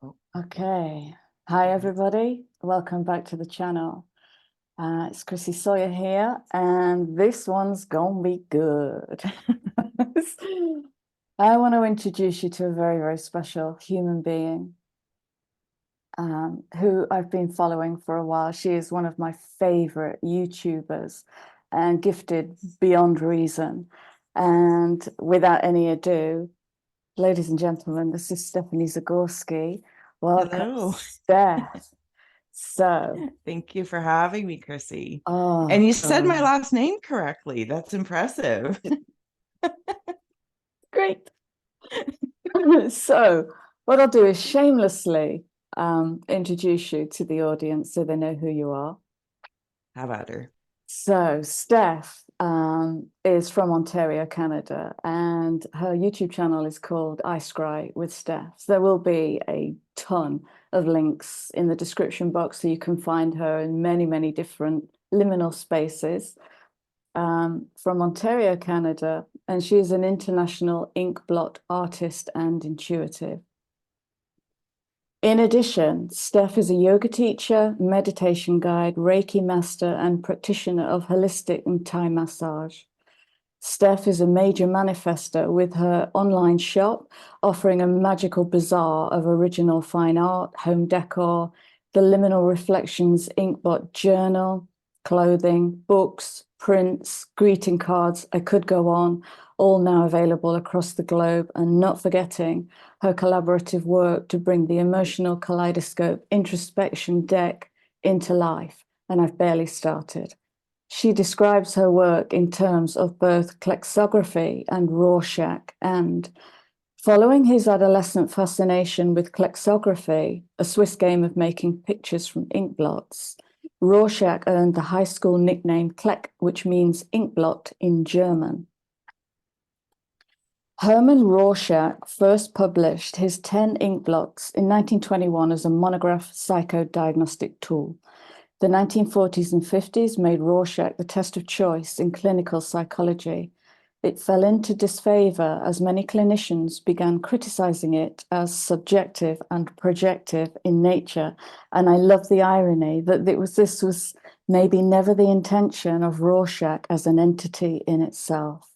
Okay. Hi, everybody. Welcome back to the channel. It's Chrissy Sawyer here, and this one's gonna be good. I want to introduce you to a very, very special human being who I've been following for a while. She is one of my favorite YouTubers and gifted beyond reason. And without any ado, ladies and gentlemen, this is Stephenie Zagorski. Welcome, Hello. Steph. So, Thank you for having me, Chrissy. And oh, you said my last name correctly. That's impressive. great. So, what I'll do is shamelessly introduce you to the audience so they know who you are. How about her? So, Steph is from Ontario, Canada, and her YouTube channel is called iScry with Steph. So there will be a ton of links in the description box so you can find her in many, many different liminal spaces. From Ontario, Canada, and she is an international ink blot artist and intuitive. In addition, Steph is a yoga teacher, meditation guide, Reiki master, and practitioner of holistic and Thai massage. Steph is a major manifester with her online shop, offering a magical bazaar of original fine art, home decor, the Liminal Reflections Inkbot journal, clothing, books, prints, greeting cards. I could go on, all now available across the globe, and not forgetting her collaborative work to bring the emotional kaleidoscope introspection deck into life. And I've barely started. She describes her work in terms of both klexography and Rorschach, and following his adolescent fascination with klexography, a Swiss game of making pictures from ink blots, Rorschach earned the high school nickname Kleck, which means ink blot in German. Hermann Rorschach first published his 10 ink blots in 1921 as a monograph psychodiagnostic tool. The 1940s and 50s made Rorschach the test of choice in clinical psychology. It fell into disfavor as many clinicians began criticizing it as subjective and projective in nature. And I love the irony that this was maybe never the intention of Rorschach as an entity in itself.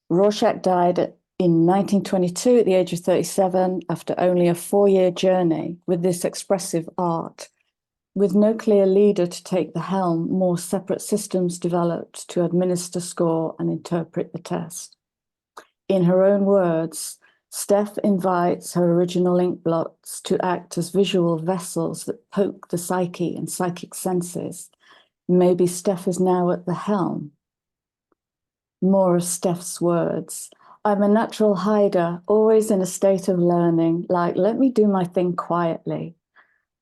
Rorschach died in 1922 at the age of 37 after only a 4-year journey with this expressive art. With no clear leader to take the helm, more separate systems developed to administer, score, and interpret the test. In her own words, Steph invites her original ink blots to act as visual vessels that poke the psyche and psychic senses. Maybe Steph is now at the helm. More of Steph's words. I'm a natural hider, always in a state of learning, like, let me do my thing quietly.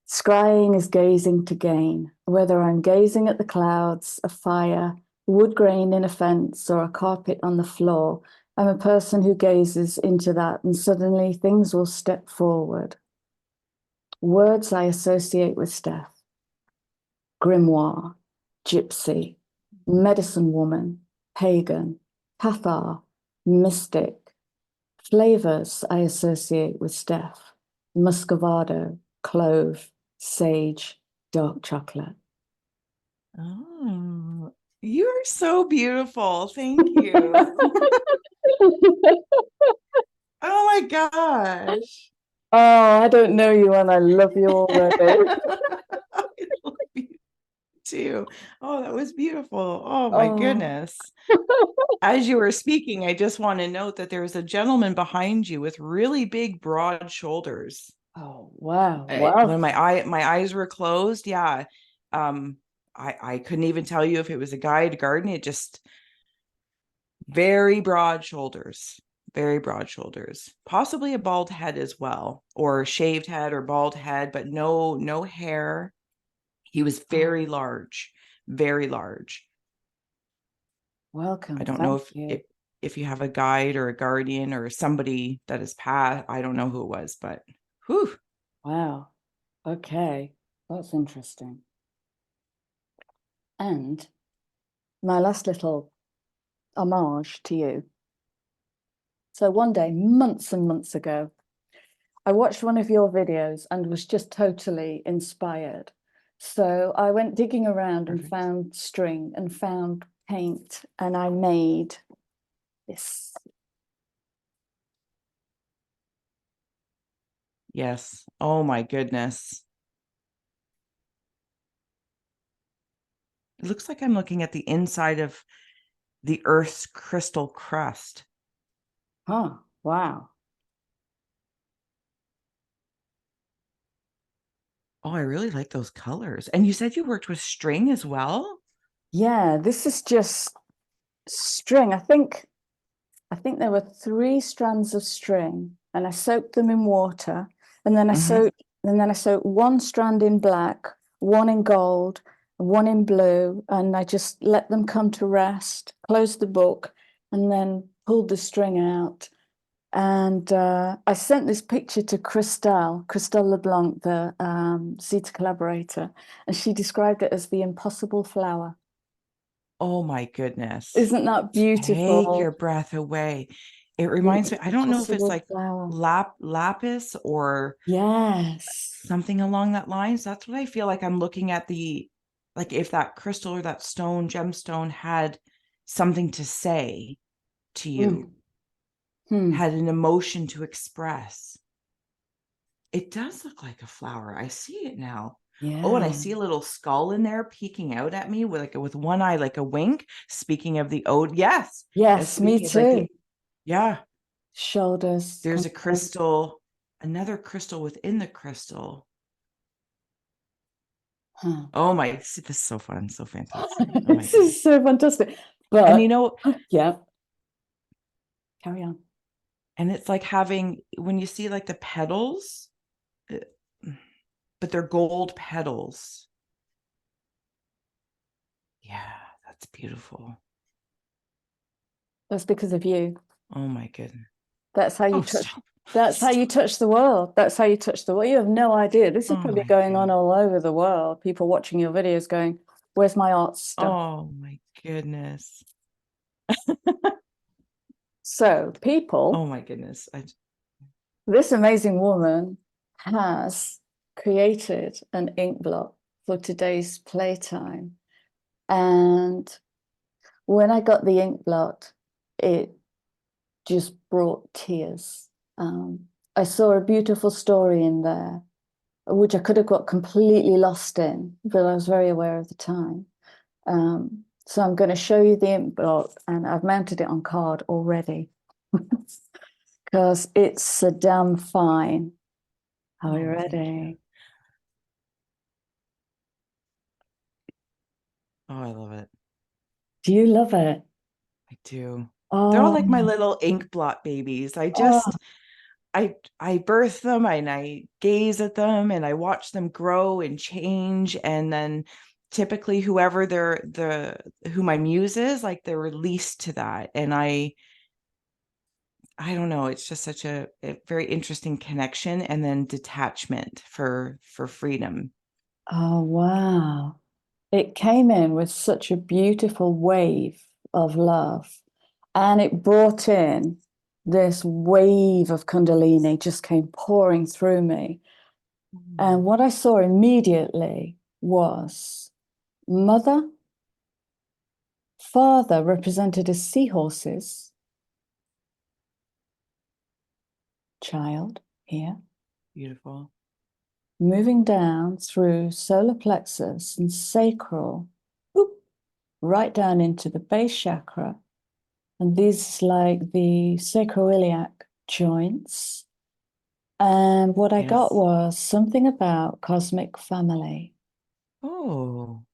Scrying is gazing to gain, whether I'm gazing at the clouds, a fire, wood grain in a fence, or a carpet on the floor. I'm a person who gazes into that, and suddenly things will step forward. Words I associate with Steph: grimoire, gypsy, medicine woman, pagan, cathar, mystic. Flavors I associate with Steph: muscovado, clove, sage, dark chocolate. Oh, you are so beautiful. Thank you. Oh my gosh. Oh, I don't know you and I love you already. I love you too. Oh, that was beautiful. Oh my Oh, goodness. As you were speaking, I just want to note that there's a gentleman behind you with really big, broad shoulders. oh, wow. When Wow. my eyes were closed, yeah. Um, I couldn't even tell you if it was a guide garden. It just very broad shoulders, very broad shoulders, possibly a bald head as well, or shaved head or bald head, but no hair. He was very large, very large. I Welcome. don't know Thank you. if you have a guide or a guardian or somebody that is passed. I don't know who it was, but whew. Wow. Okay. That's interesting. And my last little homage to you. So one day, months and months ago, I watched one of your videos and was just totally inspired. So I went digging around and found string and found paint, and I made this. Yes. Oh my goodness. It looks like I'm looking at the inside of the Earth's crystal crust. Oh, wow. Oh, I really like those colors. And you said you worked with string as well? Yeah, this is just string. I think there were 3 strands of string, and I soaked them in water, and then I soaked one strand in black, one in gold, one in blue, and I just let them come to rest, closed the book, and then pulled the string out. And I sent this picture to Christelle LeBlanc, the Zeta collaborator, and she described it as the impossible flower. Oh my goodness. Isn't that Take your beautiful? breath away. It The reminds me, I don't know if it's impossible like flower. lapis or Yes. something along that lines. That's what I feel like I'm looking at, the like if that crystal or that stone, gemstone, had something to say to you, had an emotion to express. It does look like a flower. I see it now. Oh, and I Yeah. see a little skull in there peeking out at me with one eye, like a wink. Speaking of the ode, yes. Yes, me Speaking of like too. yeah, Shoulders. there's a crystal, another crystal within the crystal. Huh. Oh my, this is so fun, so fantastic. Oh my This goodness. is so fantastic. And you But know, yeah, carry on. and it's like having, when you see like the petals, but they're gold petals. Yeah, that's beautiful. That's because of you. Oh my goodness. That's how you Oh, touch. stop. That's how you touch the world. That's how you touch the world. You have no idea. This is Oh probably my going on goodness. all over the world. People watching your videos going, "Where's my art stuff?" Oh my goodness. So Oh people, my goodness. this amazing woman has created an ink blot for today's playtime. And when I got the ink blot, it just brought tears. I saw a beautiful story in there, which I could have got completely lost in, but I was very aware of the time. So I'm going to show you the ink blot, and I've mounted it on card already because it's so damn fine. Are you Oh, thank you. ready? Oh, I love it. Do you love it? I do. They're all like my Oh, little ink blot babies. oh, I birth them and I gaze at them and I watch them grow and change. And then typically who my muse is, like they're released to that. And I don't know, it's just such a very interesting connection and then detachment for freedom. oh, wow. It came in with such a beautiful wave of love, and it brought in this wave of Kundalini just came pouring through me. And what I saw immediately was mother, father represented as seahorses, child here, Beautiful. moving down through solar plexus and sacral, whoop, right down into the base chakra. And these like the sacroiliac joints. And what I got Yes. was something about cosmic family. Oh,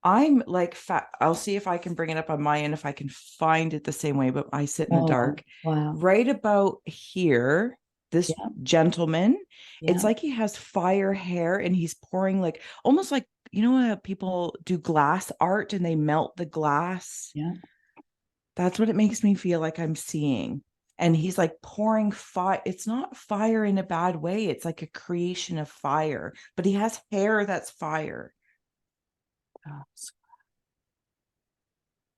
I'm like I'll see if I can bring it up on my end, if I can find it the same way, but I sit in the Oh, dark. wow. Right about here, this Yeah, gentleman, it's yeah, like he has fire hair and he's pouring like almost like, you know, how people do glass art and they melt the glass. yeah. That's what it makes me feel like I'm seeing. And he's like pouring fire. It's not fire in a bad way. It's like a creation of fire, but he has hair that's fire. Oh,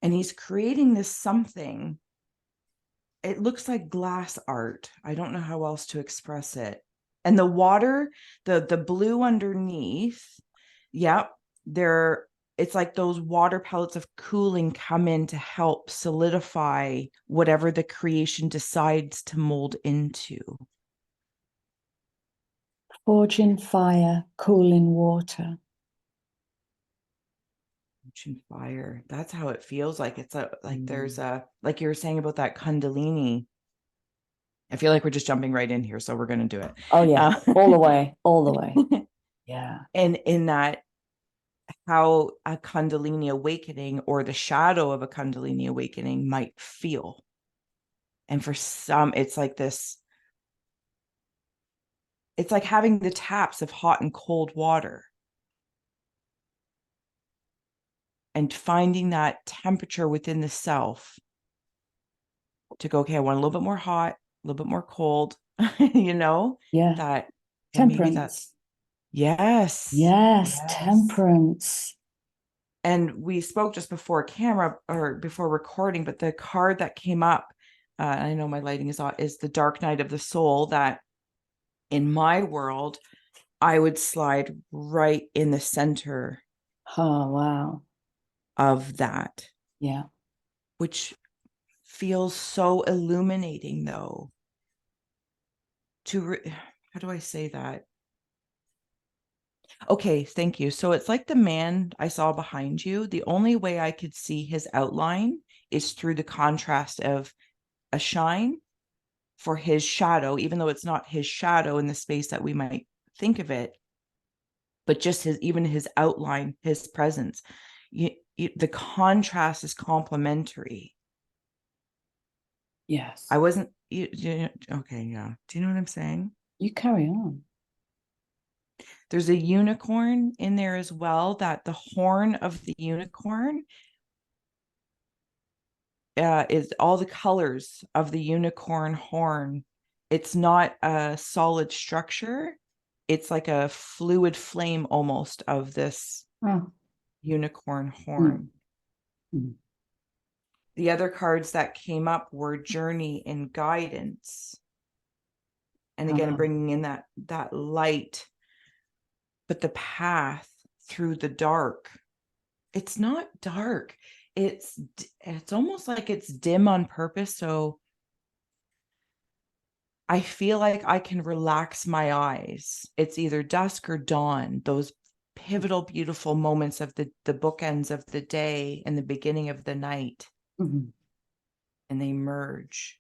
And he's creating this something. it looks like glass art. I don't know how else to express it. And the water, the blue underneath, yep, it's like those water pellets of cooling come in to help solidify whatever the creation decides to mold into. Forging fire, cooling water. Forging fire. That's how it feels like. It's there's like you were saying about that Kundalini. I feel like we're just jumping right in here, so we're going to do it. Oh yeah, all the way, all the way. Yeah. And in that, how a Kundalini awakening or the shadow of a Kundalini awakening might feel. And for some, it's like this, it's like having the taps of hot and cold water. And finding that temperature within the self to go, okay, I want a little bit more hot, a little bit more cold, you know? Yeah. That Temperance. maybe that's, yes. Yes, temperance. And we spoke just before camera or before recording, but the card that came up, I know my lighting is on, is the Dark Night of the Soul, that in my world, I would slide right in the center. Oh, wow. Of that. Yeah. Which feels so illuminating, though. How do I say that? Okay, thank you. So it's like the man I saw behind you. The only way I could see his outline is through the contrast of a shine for his shadow, even though it's not his shadow in the space that we might think of it, but just even his outline, his presence. The contrast is complementary. Yes. I wasn't, okay, yeah. Do you know what I'm saying? You carry on. There's a unicorn in there as well, that the horn of the unicorn is all the colors of the unicorn horn. It's not a solid structure. It's like a fluid flame almost of this unicorn horn. Mm. The other cards that came up were journey and guidance. And again, bringing in that light, but the path through the dark. It's not dark. It's almost like it's dim on purpose. So I feel like I can relax my eyes. It's either dusk or dawn, those pivotal, beautiful moments of the bookends of the day and the beginning of the night. Mm-hmm. And they merge.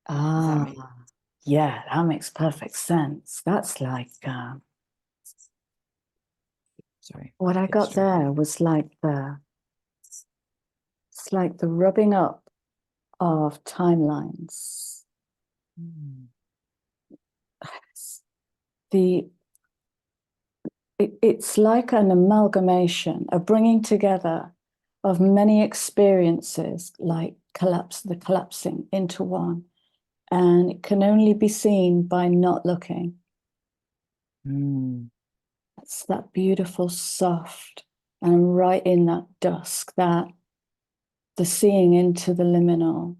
Yeah, that makes perfect sense. That's like sorry. What I got there was like it's like the rubbing up of timelines. It's like an amalgamation, a bringing together of many experiences, like the collapsing into one. And it can only be seen by not looking. It's that beautiful, soft, and right in that dusk, that the seeing into the liminal,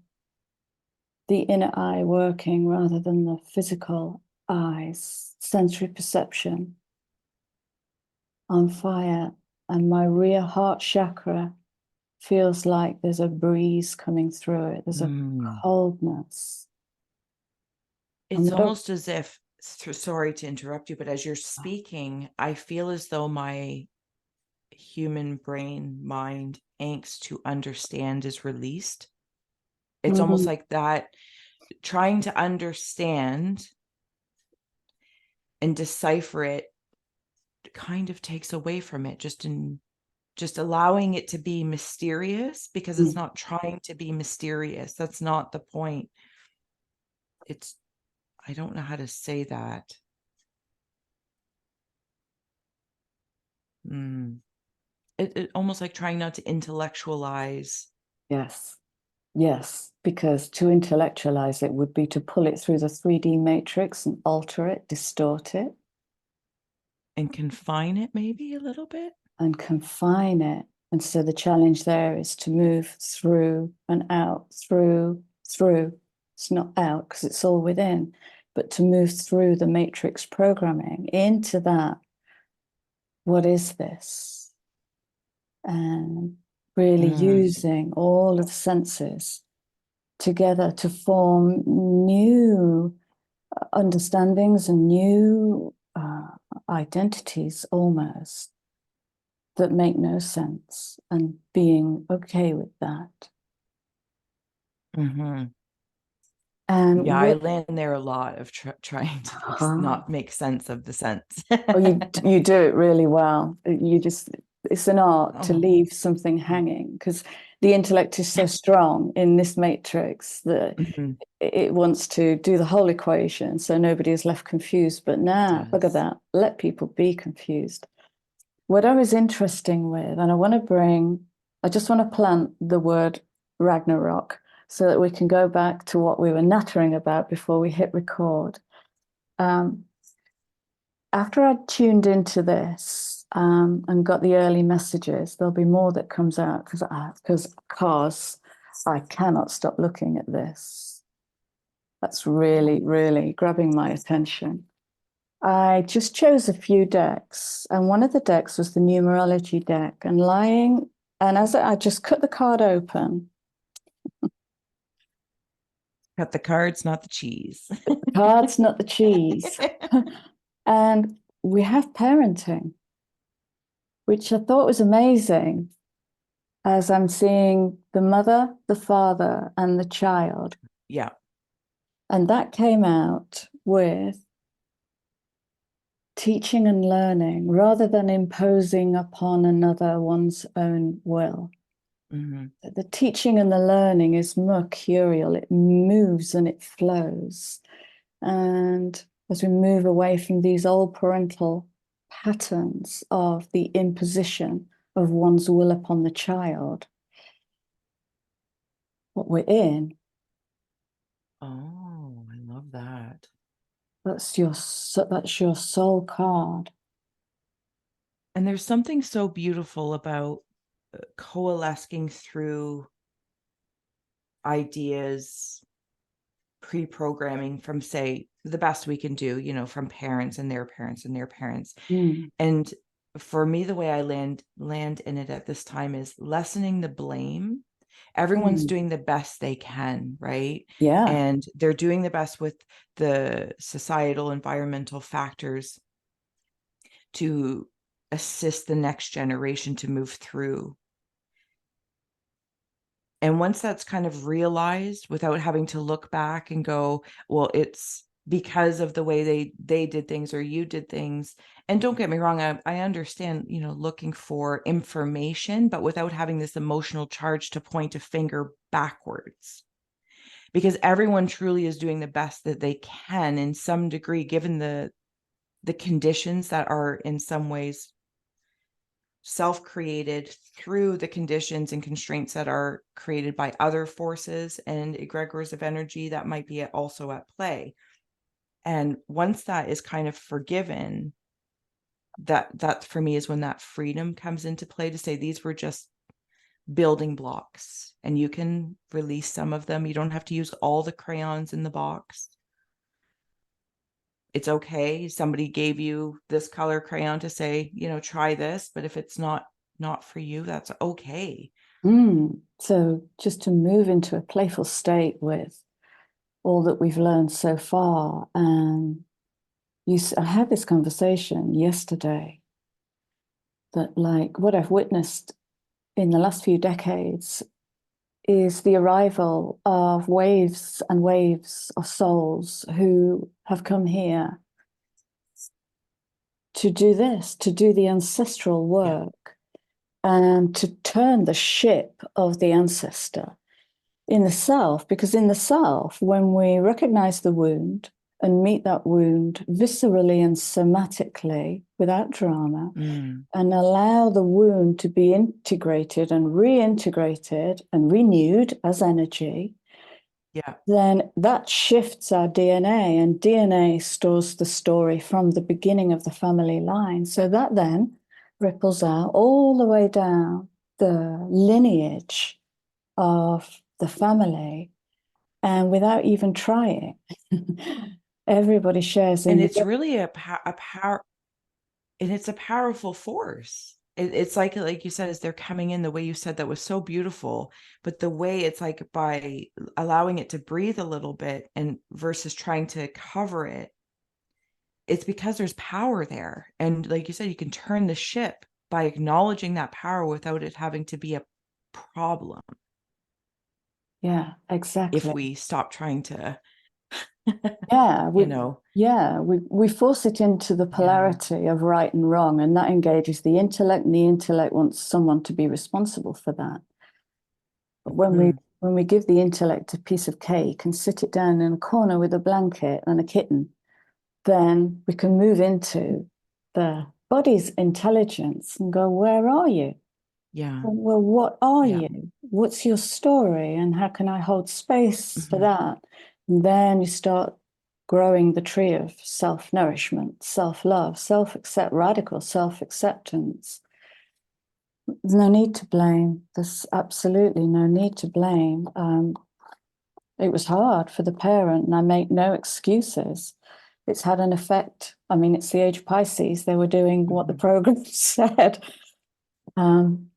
the inner eye working rather than the physical eyes, sensory perception on fire. And my rear heart chakra feels like there's a breeze coming through it. There's a coldness. It's almost as if, sorry to interrupt you, but as you're speaking, I feel as though my human brain, mind, angst to understand is released. It's almost like that, trying to understand and decipher it kind of takes away from it, just allowing it to be mysterious, because it's not trying to be mysterious. That's not the point. I don't know how to say that. It almost like trying not to intellectualize. Yes, because to intellectualize it would be to pull it through the 3D matrix and alter it, distort it. And confine it maybe a little bit. And confine it. And so the challenge there is to move through and out, through. It's not out because it's all within, but to move through the matrix programming into that. What is this? And really using all of the senses together to form new understandings and new identities almost that make no sense, and being okay with that. And yeah, I land there a lot of trying to not make sense of the sense. Oh, you do it really well. It's an art to leave something hanging, because the intellect is so strong in this matrix that it wants to do the whole equation so nobody is left confused. But now, look at that, let people be confused. What I was interesting with, and I just want to plant the word Ragnarok so that we can go back to what we were nattering about before we hit record. After I tuned into this and got the early messages, there'll be more that comes out because I cannot stop looking at this. That's really, really grabbing my attention. I just chose a few decks, and one of the decks was the numerology deck, and as I just cut the card open. Cut the cards, not the cheese. The cards, not the cheese. And we have parenting, which I thought was amazing, as I'm seeing the mother, the father, and the child. Yeah. And that came out with teaching and learning rather than imposing upon another one's own will. The teaching and the learning is mercurial. It moves and it flows. And as we move away from these old parental patterns of the imposition of one's will upon the child, what we're in. Oh, I love that. That's your soul card. And there's something so beautiful about coalescing through ideas, pre-programming from, say, the best we can do, from parents and their parents and their parents. And for me, the way I land in it at this time is lessening the blame. Everyone's doing the best they can, right? Yeah. And they're doing the best with the societal, environmental factors to assist the next generation to move through. And once that's kind of realized, without having to look back and go, well, it's because of the way they did things or you did things. And don't get me wrong, I understand, looking for information, but without having this emotional charge to point a finger backwards. Because everyone truly is doing the best that they can in some degree, given the conditions that are in some ways self-created through the conditions and constraints that are created by other forces and egregores of energy that might be also at play. And once that is kind of forgiven, that for me is when that freedom comes into play, to say these were just building blocks and you can release some of them. You don't have to use all the crayons in the box. It's okay. Somebody gave you this color crayon to say, try this, but if it's not for you, that's okay. So just to move into a playful state with all that we've learned so far. And I had this conversation yesterday that, like, what I've witnessed in the last few decades is the arrival of waves and waves of souls who have come here to do this, to do the ancestral work, and to turn the ship of the ancestor in the self. Because in the self, when we recognize the wound and meet that wound viscerally and somatically without drama, and allow the wound to be integrated and reintegrated and renewed as energy, then that shifts our DNA, and DNA stores the story from the beginning of the family line. So that then ripples out all the way down the lineage of the family, and without even trying, everybody shares in And the it's really a power, and it's a powerful force. It's like you said, as they're coming in, the way you said that was so beautiful, but the way it's like by allowing it to breathe a little bit and versus trying to cover it, it's because there's power there. And like you said, you can turn the ship by acknowledging that power without it having to be a problem. Yeah, exactly. If we stop trying to, Yeah, we force it into the polarity of right and wrong, and that engages the intellect, and the intellect wants someone to be responsible for that. But when we give the intellect a piece of cake and sit it down in a corner with a blanket and a kitten, then we can move into the body's intelligence and go, where are you? Yeah. Well, what are Yeah. you? What's your story? And how can I hold space for Mhm. that? And then you start growing the tree of self-nourishment, self-love, self-accept, radical self-acceptance. There's no need to blame. There's absolutely no need to blame. It was hard for the parent, and I make no excuses. It's had an effect. I mean, it's the age of Pisces. They were doing what the program said. And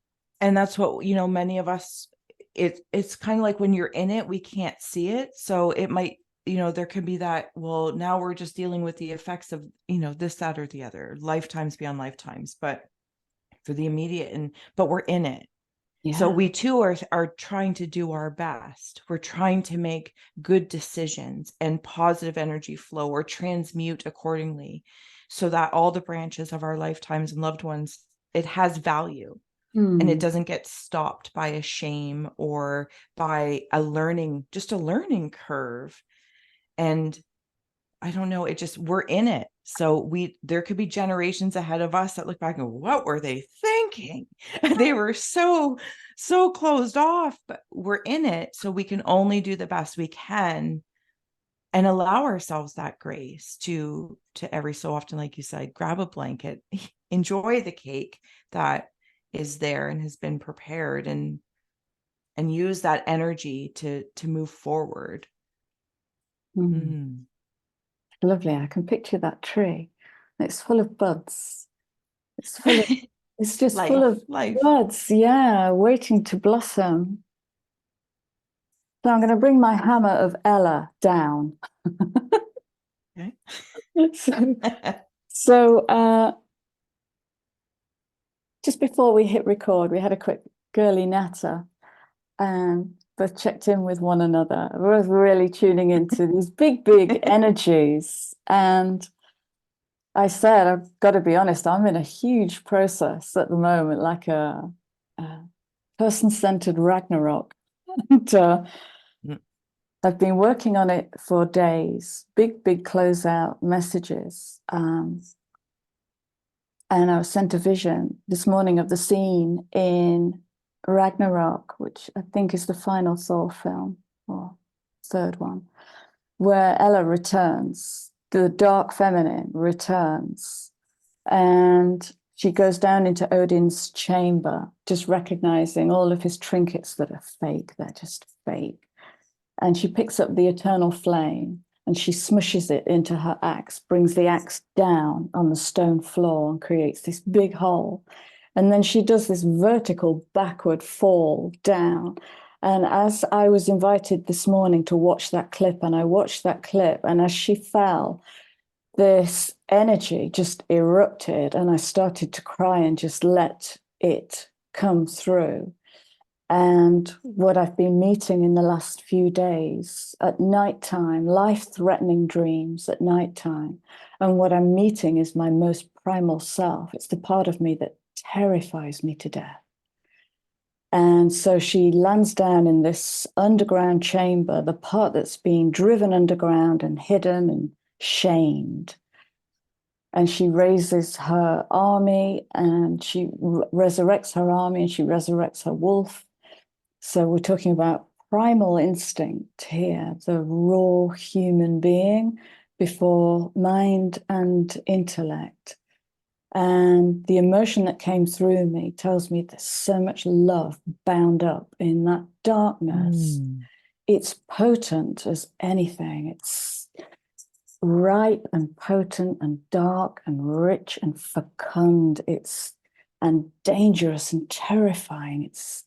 that's what, many of us, it's kind of like when you're in it, we can't see it. So it might, there can be that, well, now we're just dealing with the effects of, this, that, or the other, lifetimes beyond lifetimes, but for the immediate, but we're in it. Yeah. So we too are trying to do our best. We're trying to make good decisions and positive energy flow or transmute accordingly so that all the branches of our lifetimes and loved ones, it has value. And it doesn't get stopped by a shame or by just a learning curve. And I don't know, we're in it. So there could be generations ahead of us that look back and what were they thinking? They were so closed off, but we're in it. So we can only do the best we can and allow ourselves that grace to every so often, like you said, grab a blanket, enjoy the cake that is there and has been prepared, and use that energy to move forward. Lovely. I can picture that tree. It's full of buds. It's just full of buds, yeah, waiting to blossom. So I'm going to bring my hammer of Ella down. Okay. So just before we hit record, we had a quick girly natter and both checked in with one another. We're both really tuning into these big energies. And I said, I've got to be honest, I'm in a huge process at the moment, like a person-centered Ragnarok. And I've been working on it for days, big closeout messages. And I was sent a vision this morning of the scene in Ragnarok, which I think is the final Thor film, or third one, where Ella returns, the dark feminine returns, and she goes down into Odin's chamber, just recognizing all of his trinkets that are fake. They're just fake. And she picks up the eternal flame and she smushes it into her axe, brings the axe down on the stone floor and creates this big hole. And then she does this vertical backward fall down. And as I was invited this morning to watch that clip, and I watched that clip, and as she fell, this energy just erupted, and I started to cry and just let it come through. And what I've been meeting in the last few days at nighttime, life-threatening dreams at nighttime. And what I'm meeting is my most primal self. It's the part of me that terrifies me to death. And so she lands down in this underground chamber, the part that's being driven underground and hidden and shamed. And she raises her army and she resurrects her army and she resurrects her wolf. So we're talking about primal instinct here, the raw human being before mind and intellect. And the emotion that came through me tells me there's so much love bound up in that darkness. It's potent as anything. It's ripe and potent and dark and rich and fecund. It's and dangerous and terrifying. It's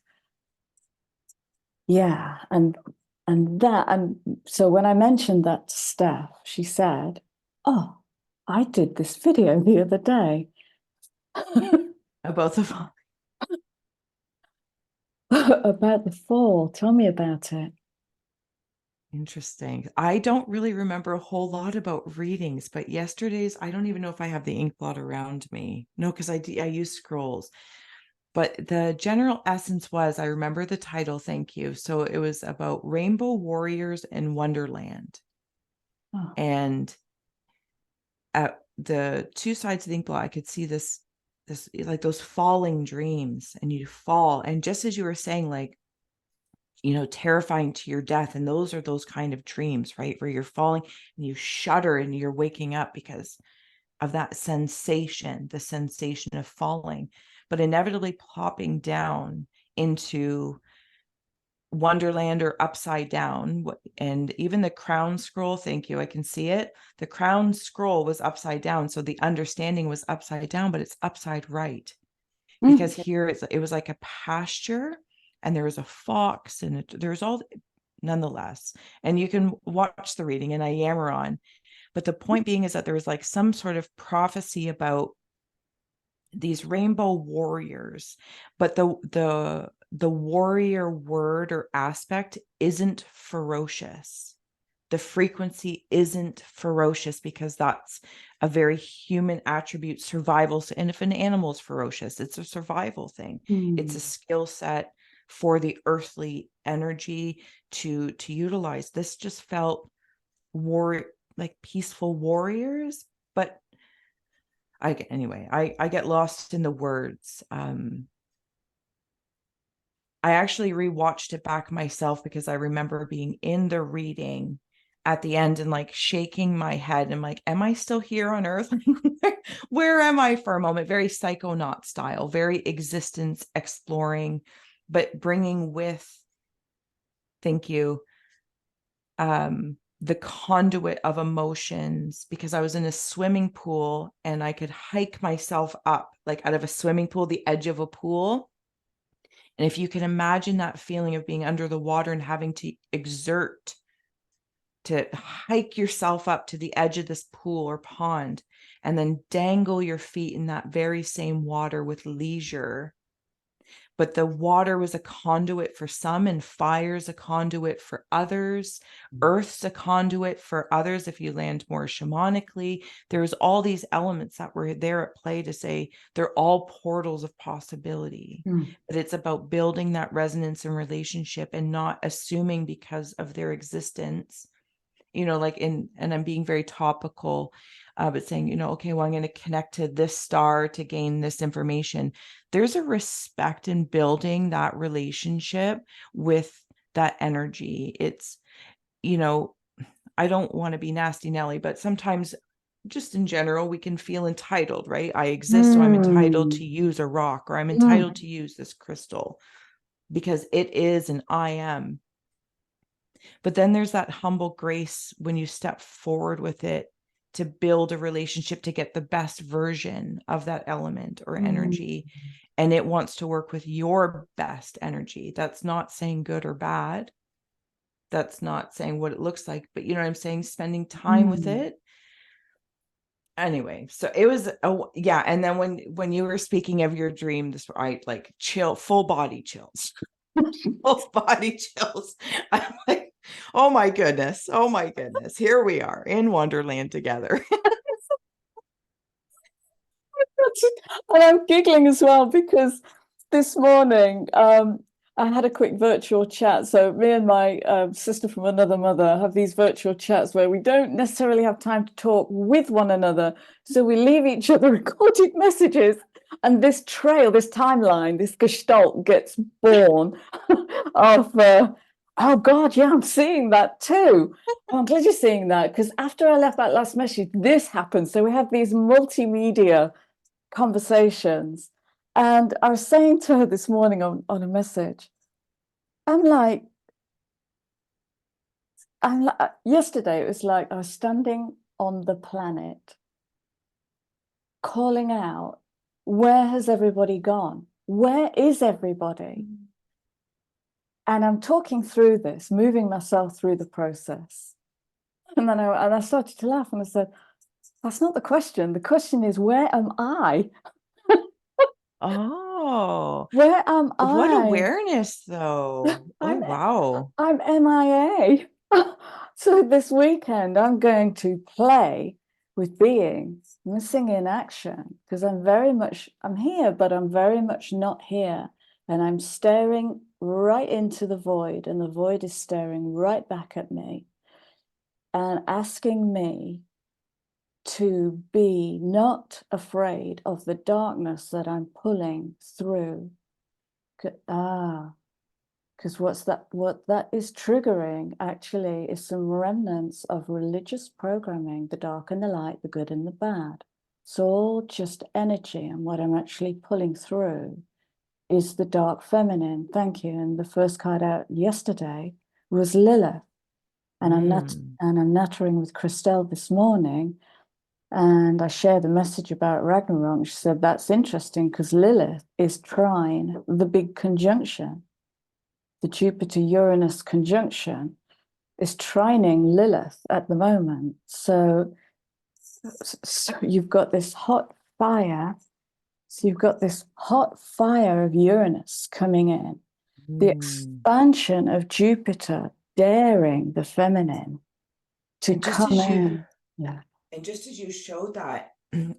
yeah, and so when I mentioned that to Steph, she said, "Oh, I did this video the other day." About the About the fall. Tell me about it. Interesting. I don't really remember a whole lot about readings, but yesterday's, I don't even know if I have the ink blot around me. No, because I use scrolls. But the general essence was, I remember the title, thank you. So it was about rainbow warriors in Wonderland. Oh. And at the two sides of the ink blot, I could see this like those falling dreams, and you fall. And just as you were saying, like, terrifying to your death. And those are those kind of dreams, right? Where you're falling and you shudder and you're waking up because of that sensation, the sensation of falling, but inevitably plopping down into Wonderland or upside down. And even the crown scroll, thank you, I can see it. The crown scroll was upside down. So the understanding was upside down, but it's upside right. Because here it was like a pasture, and there was a fox, and there's all, nonetheless. And you can watch the reading, and I yammer on. But the point being is that there was like some sort of prophecy about these rainbow warriors, but the warrior word or aspect isn't ferocious. The frequency isn't ferocious, because that's a very human attribute, survival. And if an animal is ferocious, it's a survival thing. It's a skill set for the earthly energy to utilize. This just felt like peaceful warriors, but I get lost in the words. I actually rewatched it back myself, because I remember being in the reading at the end and like shaking my head and like, am I still here on earth? Where am I for a moment? Very Psychonaut style, very existence exploring, but bringing with, thank you, the conduit of emotions, because I was in a swimming pool and I could hike myself up, like out of a swimming pool, the edge of a pool. And if you can imagine that feeling of being under the water and having to exert to hike yourself up to the edge of this pool or pond, and then dangle your feet in that very same water with leisure. But the water was a conduit for some, and fire's a conduit for others. Earth's a conduit for others if you land more shamanically. There's all these elements that were there at play to say they're all portals of possibility. But it's about building that resonance and relationship, and not assuming because of their existence, like and I'm being very topical, but saying, okay, well, I'm going to connect to this star to gain this information. There's a respect in building that relationship with that energy. It's, I don't want to be nasty Nelly, but sometimes just in general, we can feel entitled, right? I exist, so I'm entitled to use a rock, or I'm entitled to use this crystal because it is an I am. But then there's that humble grace when you step forward with it to build a relationship to get the best version of that element or energy. And it wants to work with your best energy. That's not saying good or bad. That's not saying what it looks like, but you know what I'm saying? Spending time with it. Anyway, so it was, yeah. And then when you were speaking of your dream, I like full body chills. Full body chills. I'm like, oh my goodness. Here we are in Wonderland together. And I'm giggling as well because this morning I had a quick virtual chat. So me and my sister from another mother have these virtual chats where we don't necessarily have time to talk with one another. So we leave each other recorded messages. And this trail, this timeline, this gestalt gets born of, oh God, yeah, I'm seeing that too. Oh, I'm glad you're seeing that, because after I left that last message, this happened. So we have these multimedia conversations. And I was saying to her this morning on a message, I'm like, yesterday it was like I was standing on the planet calling out, where has everybody gone? Where is everybody? And I'm talking through this, moving myself through the process. And then I started to laugh and I said, that's not the question. The question is, where am I? Oh, Where am what I? awareness though. Oh, I'm wow. I'm MIA. So this weekend I'm going to play with beings, missing in action, because I'm here, but I'm very much not here. And I'm staring right into the void, and the void is staring right back at me and asking me to be not afraid of the darkness that I'm pulling through. Because what that is triggering actually is some remnants of religious programming, the dark and the light, the good and the bad. It's all just energy, and what I'm actually pulling through is the dark feminine. Thank you. And the first card out yesterday was Lilith. And I'm nattering with Christelle this morning, and I shared a message about Ragnarok. She said, that's interesting because Lilith is trine the big conjunction. The Jupiter-Uranus conjunction is trining Lilith at the moment. So you've got this hot fire. So you've got this hot fire of Uranus coming in. The expansion of Jupiter daring the feminine to come in. Yeah. And just as you showed that,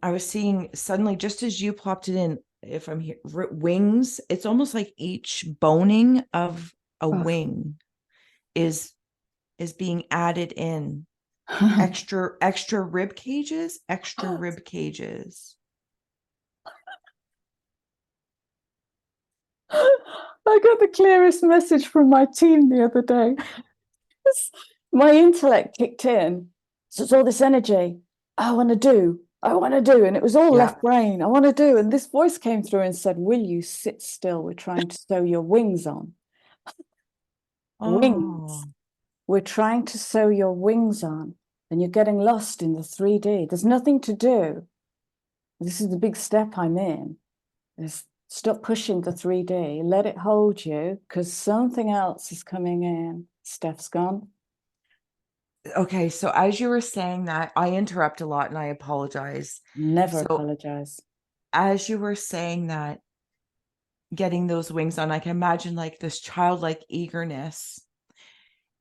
I was seeing suddenly, just as you plopped it in, if I'm here, wings, it's almost like each boning of a wing is being added in. extra rib cages. I got the clearest message from my team the other day. My intellect kicked in. So it's all this energy. I want to do. And it was all left brain. I want to do. And this voice came through and said, will you sit still? We're trying to sew your wings on. Wings. We're trying to sew your wings on. And you're getting lost in the 3D. There's nothing to do. This is the big step I'm in. Is stop pushing the 3D. Let it hold you, because something else is coming in. Steph's gone. Okay, so as you were saying that, I interrupt a lot and I apologize. Never apologize. As you were saying that, getting those wings on, I can imagine like this childlike eagerness,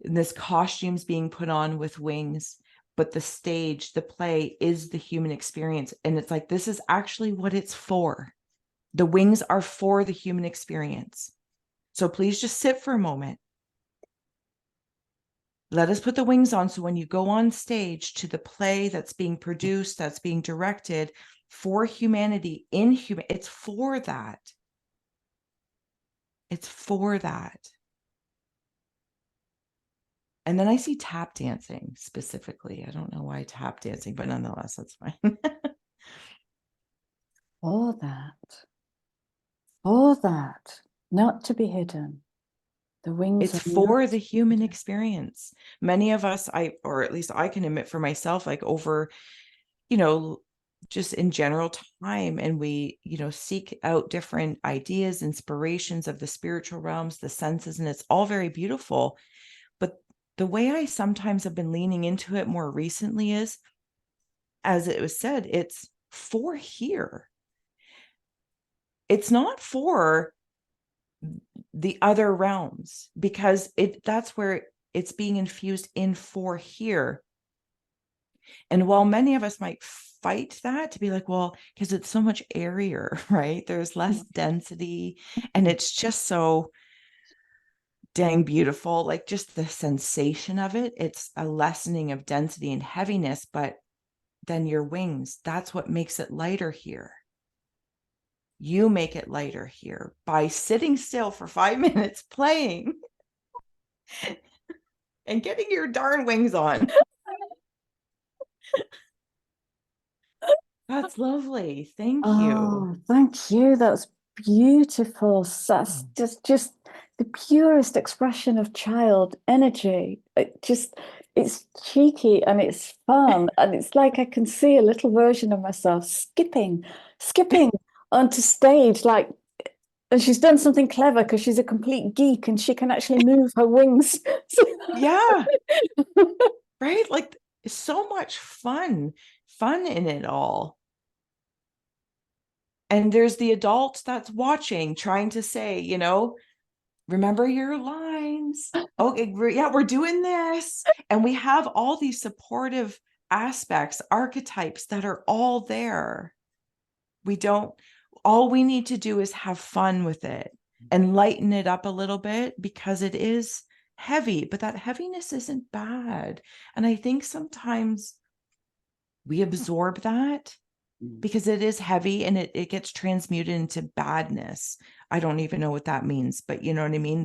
and this costumes being put on with wings, but the stage, the play is the human experience. And it's like, this is actually what it's for. The wings are for the human experience. So please just sit for a moment. Let us put the wings on. So when you go on stage to the play that's being produced, that's being directed for humanity, it's for that. It's for that. And then I see tap dancing specifically. I don't know why tap dancing, but nonetheless, that's fine. For that, not to be hidden. The wings. It's for the human experience. Many of us, or at least I can admit for myself, like over, just in general time, and we, seek out different ideas, inspirations of the spiritual realms, the senses, and it's all very beautiful. But the way I sometimes have been leaning into it more recently is, as it was said, it's for here. It's not for the other realms, because that's where it's being infused in for here. And while many of us might fight that to be like, well, because it's so much airier, right? There's less density and it's just so dang beautiful. Like just the sensation of it, it's a lessening of density and heaviness, but then your wings, that's what makes it lighter here. You make it lighter here by sitting still for 5 minutes playing and getting your darn wings on. that's lovely. Thank you. Oh, thank you. That's beautiful. That's just the purest expression of child energy. It's cheeky and it's fun. And it's like I can see a little version of myself skipping onto stage, like, and she's done something clever because she's a complete geek and she can actually move her wings. Yeah. Right? Like, so much fun in it all. And there's the adult that's watching, trying to say, remember your lines. Okay, we're doing this. And we have all these supportive aspects, archetypes that are all there. All we need to do is have fun with it and lighten it up a little bit, because it is heavy, but that heaviness isn't bad. And I think sometimes we absorb that because it is heavy and it gets transmuted into badness. I don't even know what that means, but you know what I mean?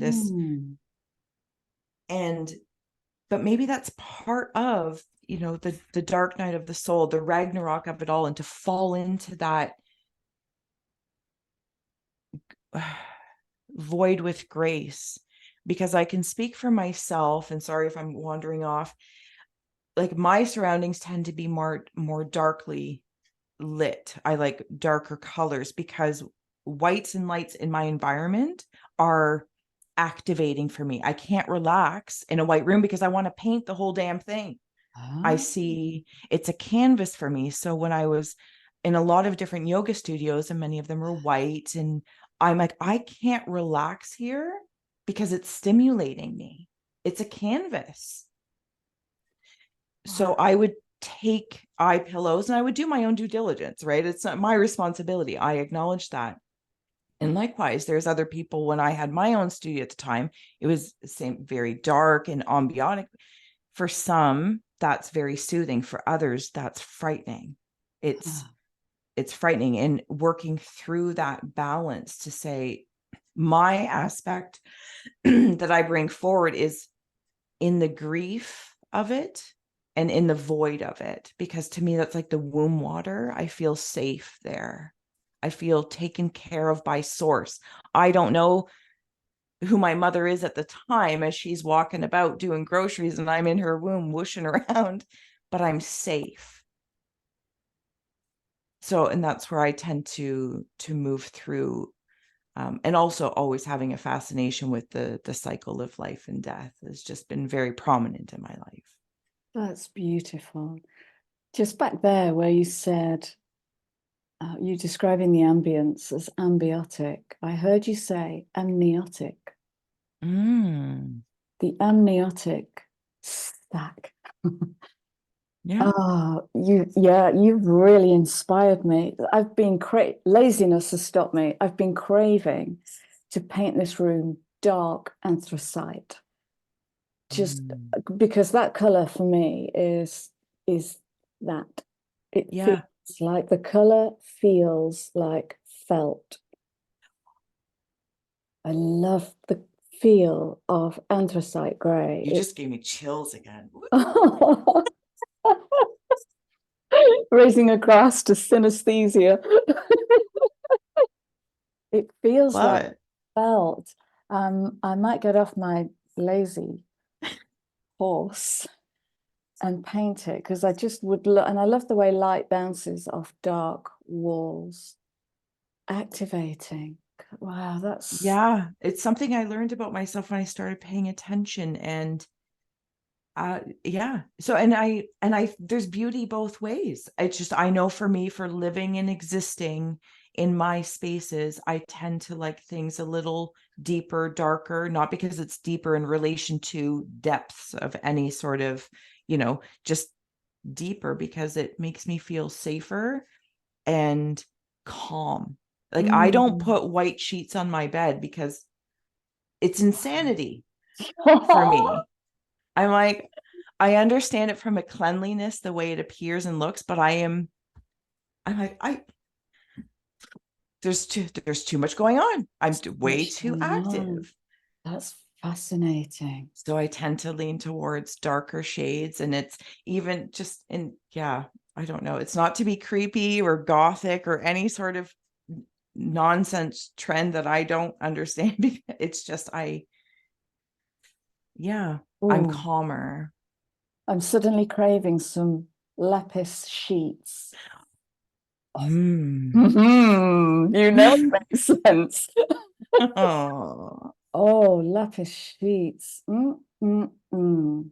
But maybe that's part of, the dark night of the soul, the Ragnarok of it all, and to fall into that void with grace. Because I can speak for myself, and sorry if I'm wandering off, like my surroundings tend to be more darkly lit. I like darker colors because whites and lights in my environment are activating for me. I can't relax in a white room because I want to paint the whole damn thing. I see it's a canvas for me. So when I was in a lot of different yoga studios, and many of them were white, and I'm like, I can't relax here because it's stimulating me. It's a canvas. So I would take eye pillows and I would do my own due diligence, right? It's not my responsibility. I acknowledge that. And likewise, there's other people, when I had my own studio at the time, it was the same, very dark and ambiotic. For some, that's very soothing. For others, that's frightening. It's frightening. And working through that balance to say, my aspect that I bring forward is in the grief of it and in the void of it, because to me, that's like the womb water. I feel safe there. I feel taken care of by source. I don't know who my mother is at the time as she's walking about doing groceries and I'm in her womb whooshing around, but I'm safe. So, and that's where I tend to move through. And also always having a fascination with the cycle of life and death has just been very prominent in my life. That's beautiful. Just back there where you said, you describing the ambience as ambiotic, I heard you say amniotic. The amniotic stack. Yeah. You've really inspired me. I've been laziness has stopped me. I've been craving to paint this room dark anthracite. Just because that color for me is that. It feels like the color feels like felt. I love the feel of anthracite gray. You just gave me chills again. Raising a glass to synesthesia. It feels like felt. I might get off my lazy horse and paint it, because I just would look, and I love the way light bounces off dark walls, activating. Wow, that's it's something I learned about myself when I started paying attention. And so and I there's beauty both ways. It's just, I know for me, for living and existing in my spaces, I tend to like things a little deeper, darker, not because it's deeper in relation to depths of any sort of, just deeper, because it makes me feel safer and calm. Like I don't put white sheets on my bed because it's insanity for me. I'm like, I understand it from a cleanliness, the way it appears and looks, but I'm like, there's too much going on. I'm way too active. That's fascinating. So I tend to lean towards darker shades, and it's even just I don't know. It's not to be creepy or gothic or any sort of nonsense trend that I don't understand. It's just, I'm Ooh, calmer. I'm suddenly craving some lapis sheets. Mm. You know it makes sense. Oh. Oh, lapis sheets. Mm.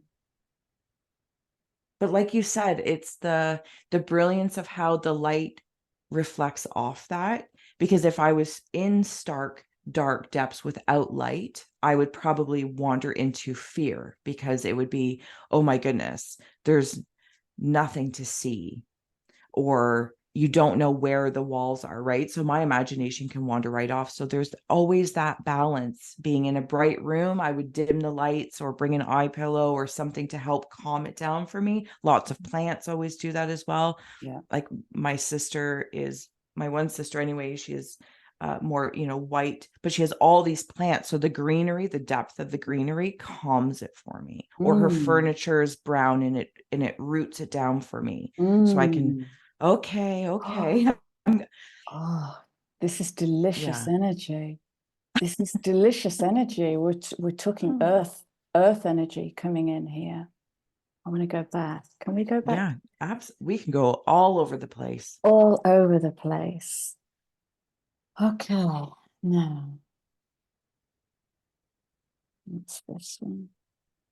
But like you said, it's the brilliance of how the light reflects off that. Because if I was in stark, dark depths without light, I would probably wander into fear, because it would be, oh my goodness, there's nothing to see, or you don't know where the walls are, right? So my imagination can wander right off. So there's always that balance. Being in a bright room, I would dim the lights or bring an eye pillow or something to help calm it down for me. Lots of plants always do that as well. Yeah. Like my one sister anyway, she is more, white, but she has all these plants. So the greenery, the depth of the greenery calms it for me. Or her furniture is brown and it roots it down for me. So I can, okay. Oh, this is delicious Yeah. energy. This is delicious energy. We're talking earth energy coming in here. I want to go back. Can we go back? Yeah, we can go all over the place. All over the place. Okay, now what's this one?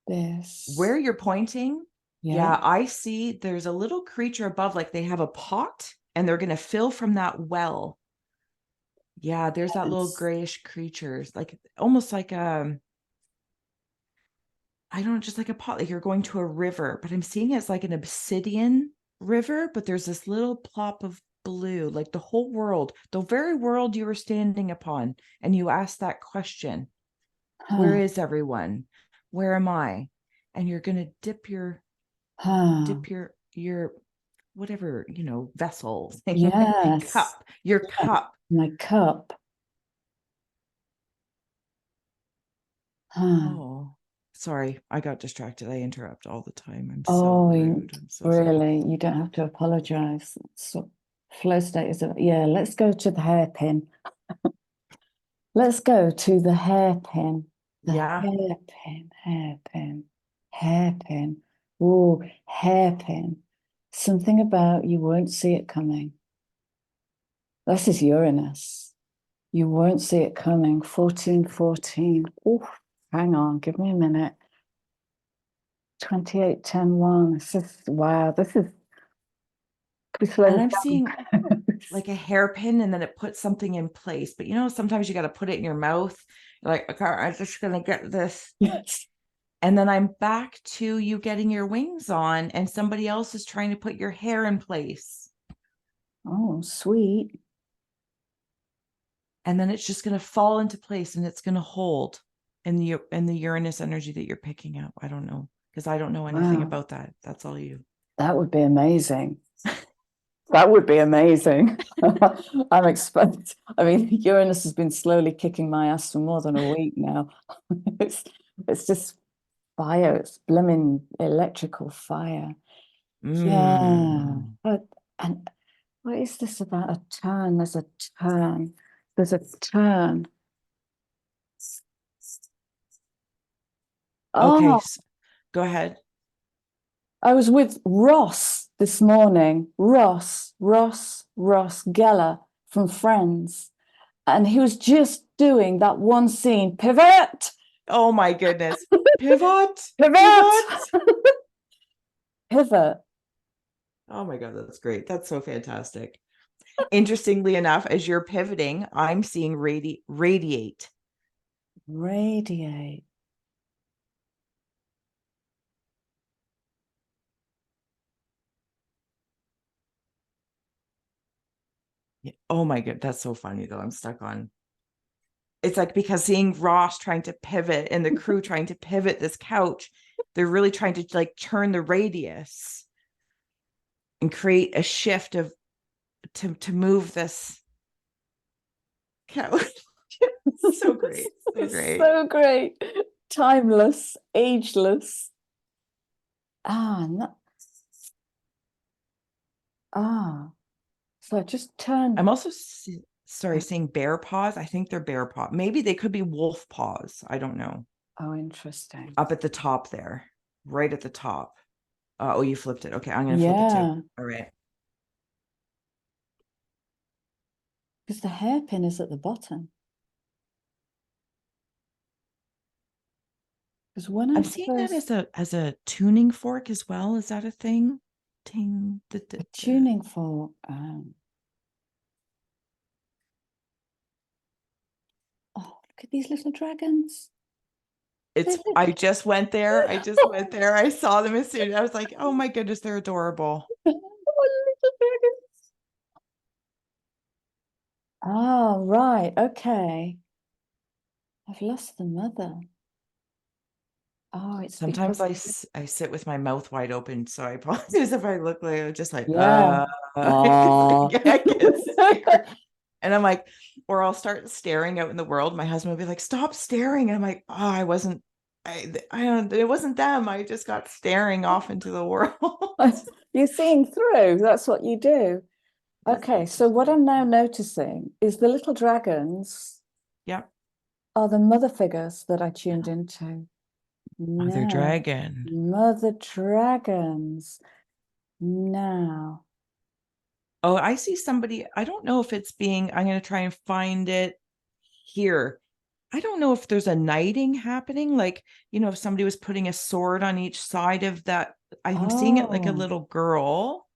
This. Where you're pointing, Yeah. yeah, I see there's a little creature above, like they have a pot and they're going to fill from that well. Yeah, there's that little Yes. grayish creature, like almost like I don't know, just like a pot, like you're going to a river, but I'm seeing it as like an obsidian river, but there's this little plop of blue, like the whole world, the very world you were standing upon. And you asked that question, where is everyone? Where am I? And you're going to dip your whatever, vessel, Yes. your Yeah. cup. My cup. Oh, sorry, I got distracted. I interrupt all the time. I'm so Oh, rude. I'm so sorry. really? You don't have to apologize. So, flow state is yeah. Let's go to the hairpin. Let's go to the hairpin. The Yeah. hairpin. Oh, hairpin. Something about you won't see it coming. This is Uranus. You won't see it coming. 1414. Oh, hang on. Give me a minute. 2810 1. This is wow. This is could slow And I'm down. seeing like a hairpin, and then it puts something in place. But sometimes you got to put it in your mouth. You're like, okay, I'm just gonna get this. Yes. And then I'm back to you getting your wings on, and somebody else is trying to put your hair in place. Oh, sweet. And then it's just gonna fall into place, and it's gonna hold in the Uranus energy that you're picking up. I don't know, because I don't know anything Wow. about that. That's all you. That would be amazing. That would be amazing. I'm expecting. I mean, Uranus has been slowly kicking my ass for more than a week now. It's it's just fire. It's blooming electrical fire. Yeah. But and what is this about a turn? There's a turn. There's a turn. Okay, Oh, go ahead. I was with Ross this morning. Ross Geller from Friends. And he was just doing that one scene. Pivot! Oh my goodness. Pivot. Pivot! Pivot. Oh my God, that's great. That's so fantastic. Interestingly enough, as you're pivoting, I'm seeing radiate. Radiate. Oh my God, that's so funny though. I'm stuck on. It's like, because seeing Ross trying to pivot and the crew trying to pivot this couch, they're really trying to like turn the radius and create a shift to move this couch. So great. So It's great. so great. Timeless, ageless. Ah, no. Ah, so just turn. I'm also seeing bear paws. I think they're bear paw. Maybe they could be wolf paws. I don't know. Oh, interesting. Up at the top there, right at the top. Oh, you flipped it. Okay, I'm going to flip it too. Yeah, All right. because the hairpin is at the bottom. Because when I I'm seeing that first as a tuning fork as well. Is that a thing? Ting, a tuning fork. Oh, look at these little dragons. I just went there. I just went there. I saw them as soon. I was like, oh my goodness, they're adorable. Oh, little dragons. Oh, right. Okay. I've lost the mother. Oh, it's Sometimes because I sit with my mouth wide open, so I apologize if I look like just like yeah. I Oh. get scared. And I'm like, or I'll start staring out in the world. My husband will be like, "Stop staring," and I'm like, "Oh, I wasn't. I don't. It wasn't them. I just got staring off into the world." You're seeing through. That's what you do. Just Okay, like so what that. I'm now noticing is the little dragons Yeah, are the mother figures that I tuned into. mother No, dragon. mother dragons. Now. Oh, I see somebody. I don't know if it's being. I'm going to try and find it here. I don't know if there's a knighting happening, like, if somebody was putting a sword on each side of that. I'm seeing it like a Oh, little girl.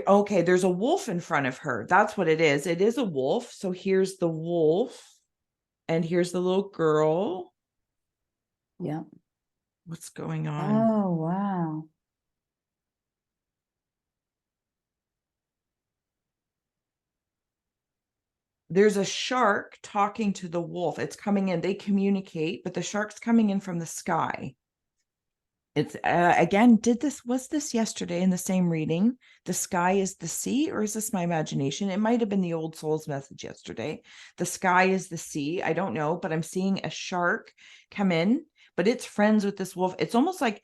Okay, there's a wolf in front of her. That's what it is. It is a wolf. So here's the wolf, and here's the little girl. yeah. What's going on? Oh, wow. There's a shark talking to the wolf. It's coming in. They communicate, but the shark's coming in from the sky. It's again, was this yesterday in the same reading? The sky is the sea, or is this my imagination? It might have been the old soul's message yesterday. The sky is the sea. I don't know, but I'm seeing a shark come in, but it's friends with this wolf. It's almost like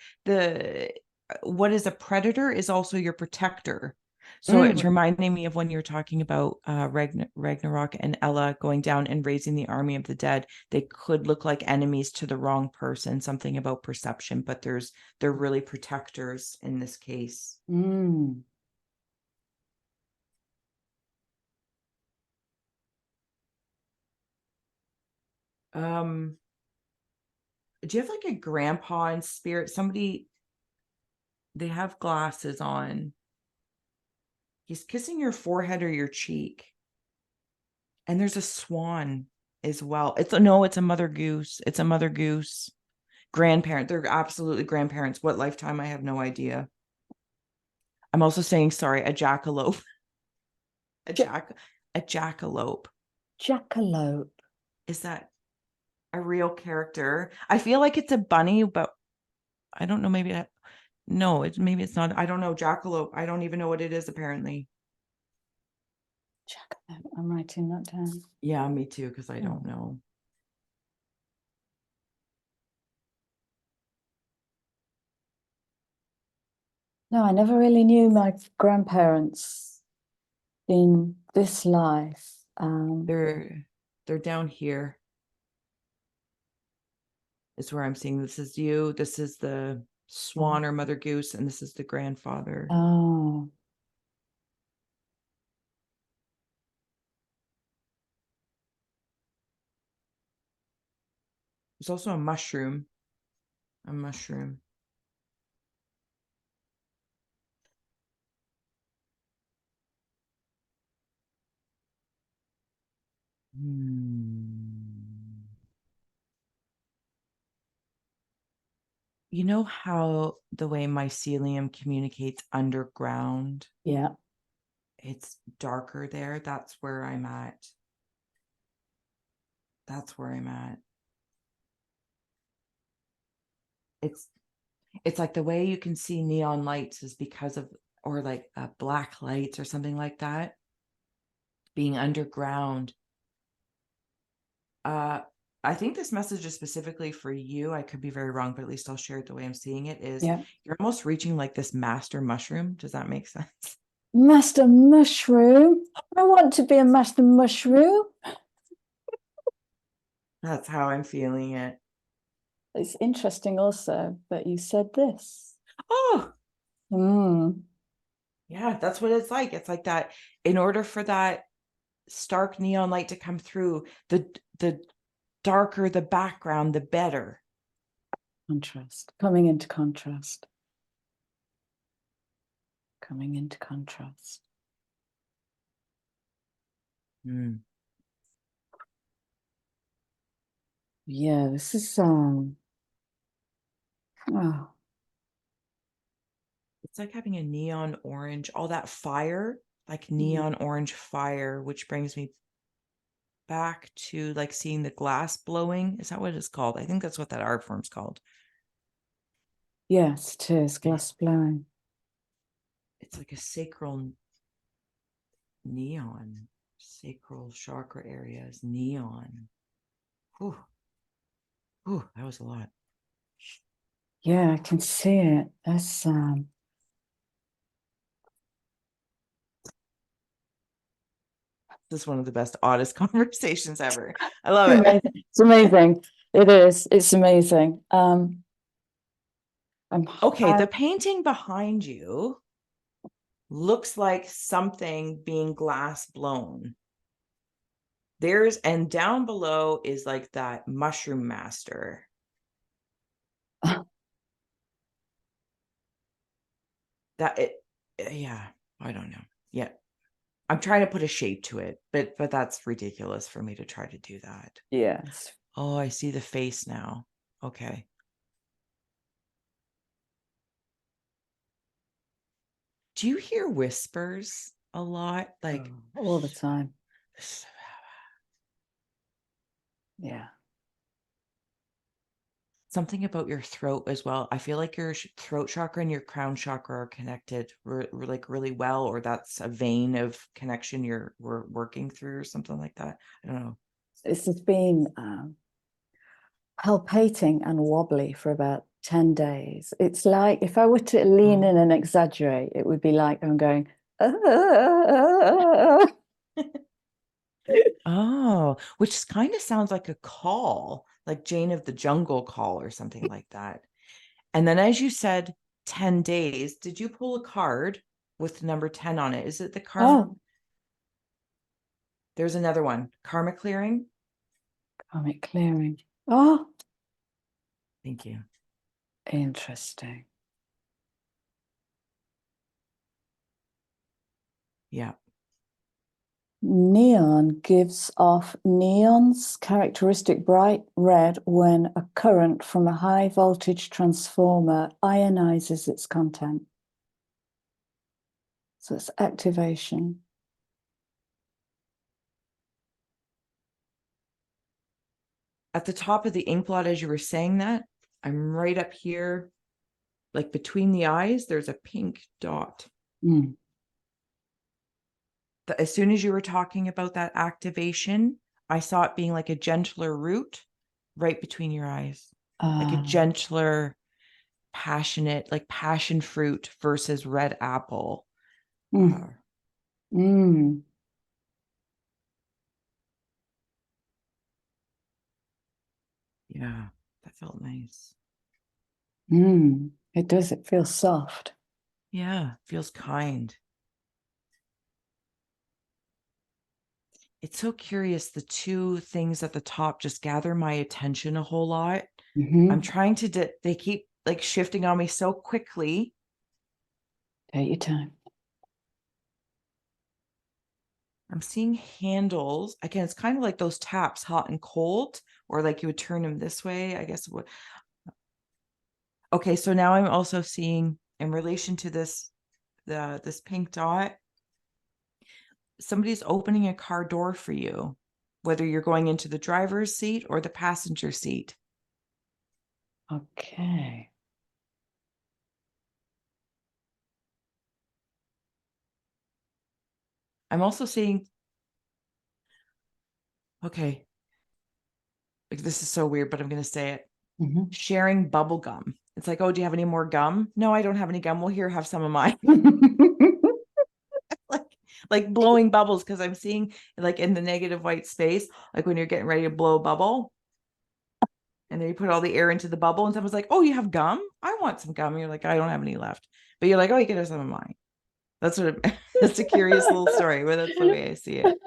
what is a predator is also your protector. So it's Mm. reminding me of when you're talking about Ragnarok and Ella going down and raising the army of the dead. They could look like enemies to the wrong person, something about perception, but they're really protectors in this case. Mm. Do you have like a grandpa in spirit? Somebody, they have glasses on. He's kissing your forehead or your cheek. And there's a swan as well. It's a mother goose. It's a mother goose. Grandparent. They're absolutely grandparents. What lifetime? I have no idea. I'm also saying, sorry, a jackalope. A jackalope. Jackalope. Is that a real character? I feel like it's a bunny, but I don't know. Maybe maybe it's not. I don't know. Jackalope. I don't even know what it is, apparently. Jackalope. I'm writing that down. Yeah, me too, because I don't know. No, I never really knew my grandparents in this life. They're down here. Is where I'm seeing. This is you. This is the swan or mother goose, and this is the grandfather. Oh, There's also a mushroom. A mushroom. You know how the way mycelium communicates underground? yeah. It's darker there. That's where I'm at. That's where I'm at. It's like the way you can see neon lights is because of, or like black lights or something like that, being underground. I think this message is specifically for you. I could be very wrong, but at least I'll share it the way I'm seeing it is Yeah. you're almost reaching like this master mushroom. Does that make sense? Master mushroom. I want to be a master mushroom. That's how I'm feeling it. It's interesting also that you said this. Oh, Mm. yeah, that's what it's like. It's like that. In order for that stark neon light to come through, the darker the background, the better. Contrast. Coming into contrast. Coming into contrast. Mm. Yeah, this is oh, It's like having a neon orange, all that fire, like neon orange fire, which brings me back to like seeing the glass blowing. Is that what it's called? I think that's what that art form's called. yes, it is. Glass blowing. It's like a sacral neon, sacral chakra areas, neon. Whew. Whew, that was a lot. Yeah, I can see it. That's This is one of the best, oddest conversations ever. I love it's it. amazing. It's amazing. It is. It's amazing. Okay, the painting behind you looks like something being glass blown. And down below is like that mushroom master. Yeah, I don't know. Yeah. I'm trying to put a shape to it, but that's ridiculous for me to try to do that. yes. Oh, I see the face now. Okay. Do you hear whispers a lot? Like All the time. Yeah. something about your throat as well. I feel like your throat chakra and your crown chakra are connected like really well, or that's a vein of connection we're working through or something like that. I don't know. It's just been palpating and wobbly for about 10 days. It's like if I were to lean in and exaggerate, it would be like I'm going, Oh, which kind of sounds like a call, like Jane of the Jungle call or something like that. And then as you said, 10 days, did you pull a card with number 10 on it? Is it the karma? Oh, There's another one. Karma clearing. karmic clearing. Oh, Thank you. interesting. Yeah. Neon gives off neon's characteristic bright red when a current from a high voltage transformer ionizes its content. So it's activation. At the top of the ink blot, as you were saying that, I'm right up here, like between the eyes, there's a pink dot. Mm. As soon as you were talking about that activation, I saw it being like a gentler root right between your eyes, like a gentler, passionate, like passion fruit versus red apple. Mm. Mm. Yeah, that felt nice. Mm. It does. It feels soft. Yeah, feels kind. It's so curious. The two things at the top just gather my attention a whole lot. I'm trying to, they keep like shifting on me so quickly. Take your time. I'm seeing handles. Again, it's kind of like those taps, hot and cold, or like you would turn them this way, I guess. Okay, so now I'm also seeing in relation to this pink dot, somebody's opening a car door for you, whether you're going into the driver's seat or the passenger seat. Okay. I'm also seeing, okay, like, this is so weird, but I'm going to say it. Mhm. Sharing bubble gum. It's like, oh, do you have any more gum? No, I don't have any gum. Well, here, have some of mine. like like blowing bubbles, because I'm seeing like in the negative white space, like when you're getting ready to blow a bubble and then you put all the air into the bubble and someone's like, oh, you have gum? I want some gum. And you're like, I don't have any left. But you're like, oh, you can have some of mine. That's what that's a curious little story, but that's the way I see it.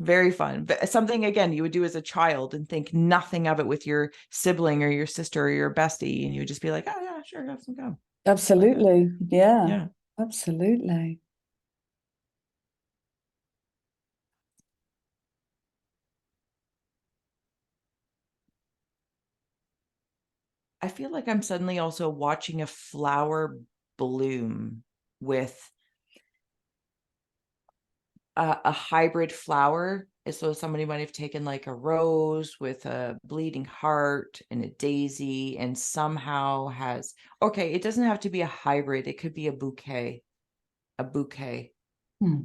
Very fun. But something, again, you would do as a child and think nothing of it with your sibling or your sister or your bestie. And you would just be like, oh yeah, sure, have some gum. Absolutely. Yeah, Yeah. absolutely. I feel like I'm suddenly also watching a flower bloom with a hybrid flower. So somebody might have taken like a rose with a bleeding heart and a daisy and somehow has, okay, it doesn't have to be a hybrid. It could be a bouquet. Hmm.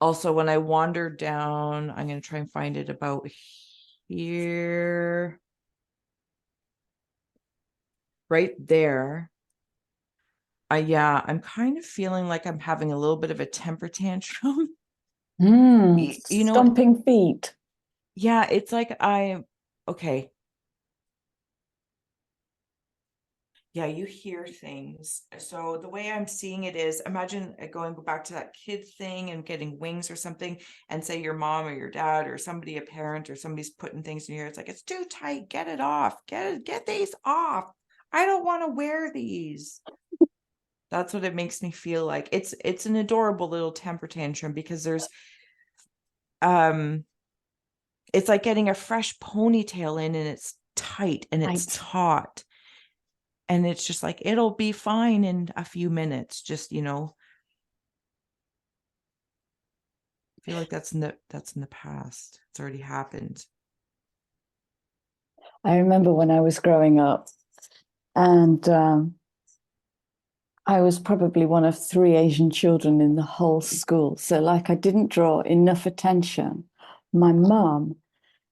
Also, when I wandered down, I'm going to try and find it about here. Right there. Yeah, I'm kind of feeling like I'm having a little bit of a temper tantrum. You know, Stomping feet. yeah, it's like okay. Yeah, you hear things. So the way I'm seeing it is, imagine going back to that kid thing and getting wings or something, and say your mom or your dad or somebody, a parent or somebody's putting things in your hair. It's like, it's too tight. Get it off. Get these off. I don't want to wear these. That's what it makes me feel like. It's an adorable little temper tantrum, because there's it's like getting a fresh ponytail in and it's tight and it's taut. And it's just like, it'll be fine in a few minutes. Just, I feel like that's in the past. It's already happened. I remember when I was growing up, and I was probably one of 3 Asian children in the whole school. So, like, I didn't draw enough attention. My mum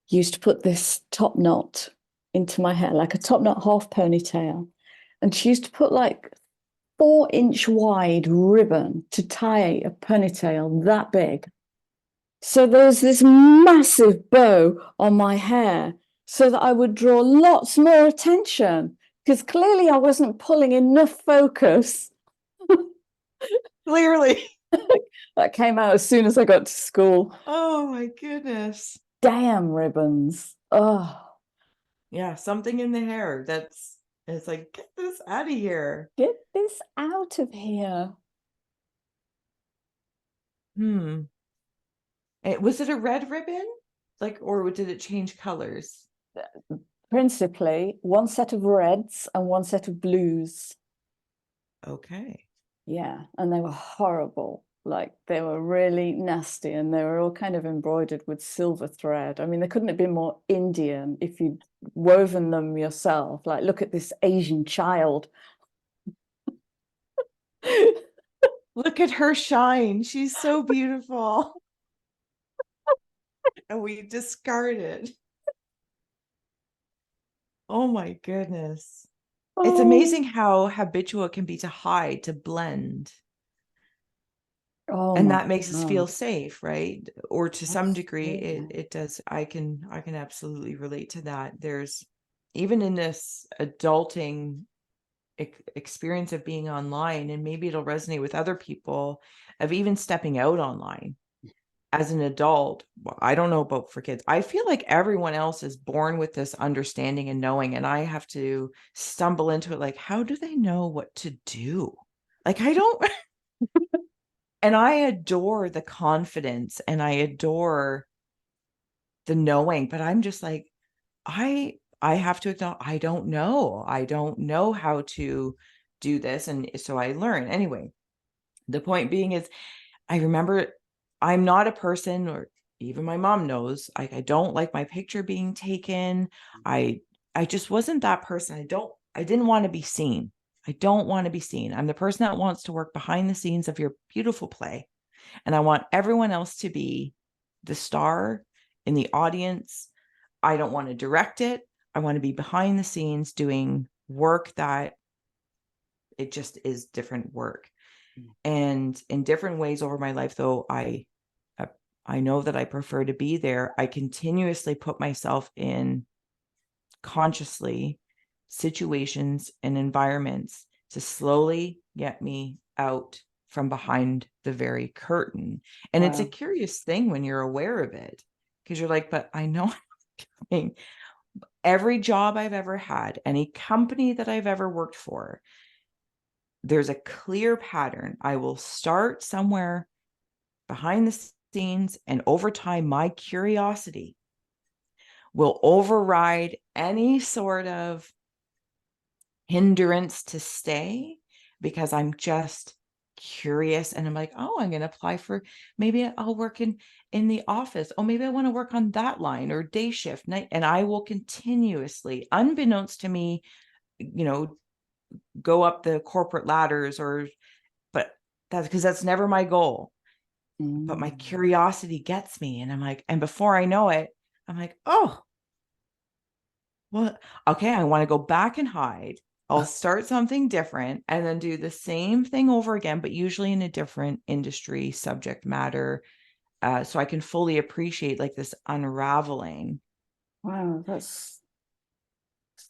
used to put this top knot into my hair, like a top knot half ponytail. And she used to put like 4-inch wide ribbon to tie a ponytail that big. So there was this massive bow on my hair so that I would draw lots more attention, because clearly I wasn't pulling enough focus. Clearly. That came out as soon as I got to school. Oh my goodness. Damn ribbons. Oh, Yeah, something in the hair it's like, get this out of here. get this out of here. Was it a red ribbon? Like, or did it change colors? Principally, one set of reds and one set of blues. Okay. Yeah, and they were horrible. Like, they were really nasty, and they were all kind of embroidered with silver thread. I mean, they couldn't have been more Indian if you'd woven them yourself. Like, look at this Asian child. Look at her shine. She's so beautiful. And we discard it. Oh my goodness. It's amazing how habitual it can be to hide, to blend. Oh And my that makes us feel God. safe, right? Or to some degree, Absolutely. it does. I can absolutely relate to that. There's, even in this adulting experience of being online, and maybe it'll resonate with other people, of even stepping out online as an adult. Well, I don't know about for kids. I feel like everyone else is born with this understanding and knowing, and I have to stumble into it. Like, how do they know what to do? Like, I don't. And I adore the confidence and I adore the knowing, but I'm just like, I have to acknowledge, I don't know how to do this. And so I learn anyway. The point being is, I remember, I'm not a person, or even my mom knows, I don't like my picture being taken. I just wasn't that person. I didn't want to be seen. I don't want to be seen. I'm the person that wants to work behind the scenes of your beautiful play. And I want everyone else to be the star in the audience. I don't want to direct it. I want to be behind the scenes doing work that it just is different work. And in different ways over my life, though, I know that I prefer to be there. I continuously put myself in consciously situations and environments to slowly get me out from behind the very curtain. And it's a curious thing when you're aware of it, because you're like, but I know every job I've ever had, any company that I've ever worked for, there's a clear pattern. I will start somewhere behind the scenes, and over time, my curiosity will override any sort of hindrance to stay, because I'm just curious, and I'm like, oh, I'm going to apply for, maybe I'll work in the office. Oh, maybe I want to work on that line, or day shift, night. And I will continuously, unbeknownst to me, go up the corporate ladders, but that's because that's never my goal. But my curiosity gets me, and I'm like, and before I know it, I'm like, oh, well, okay, I want to go back and hide. I'll start something different and then do the same thing over again, but usually in a different industry, subject matter. So I can fully appreciate like this unraveling. Wow,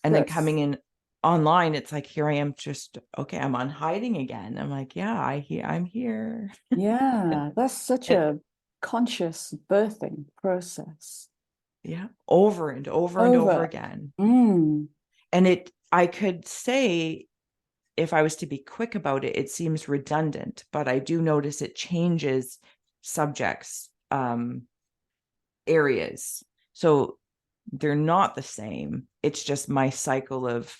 Then coming in online, it's like, here I am, just, okay, I'm on hiding again. I'm like, yeah, I'm here. Yeah, that's such a conscious birthing process. Yeah, over and over and over again. And I could say, if I was to be quick about it, it seems redundant, but I do notice it changes subjects, areas. So they're not the same. It's just my cycle of,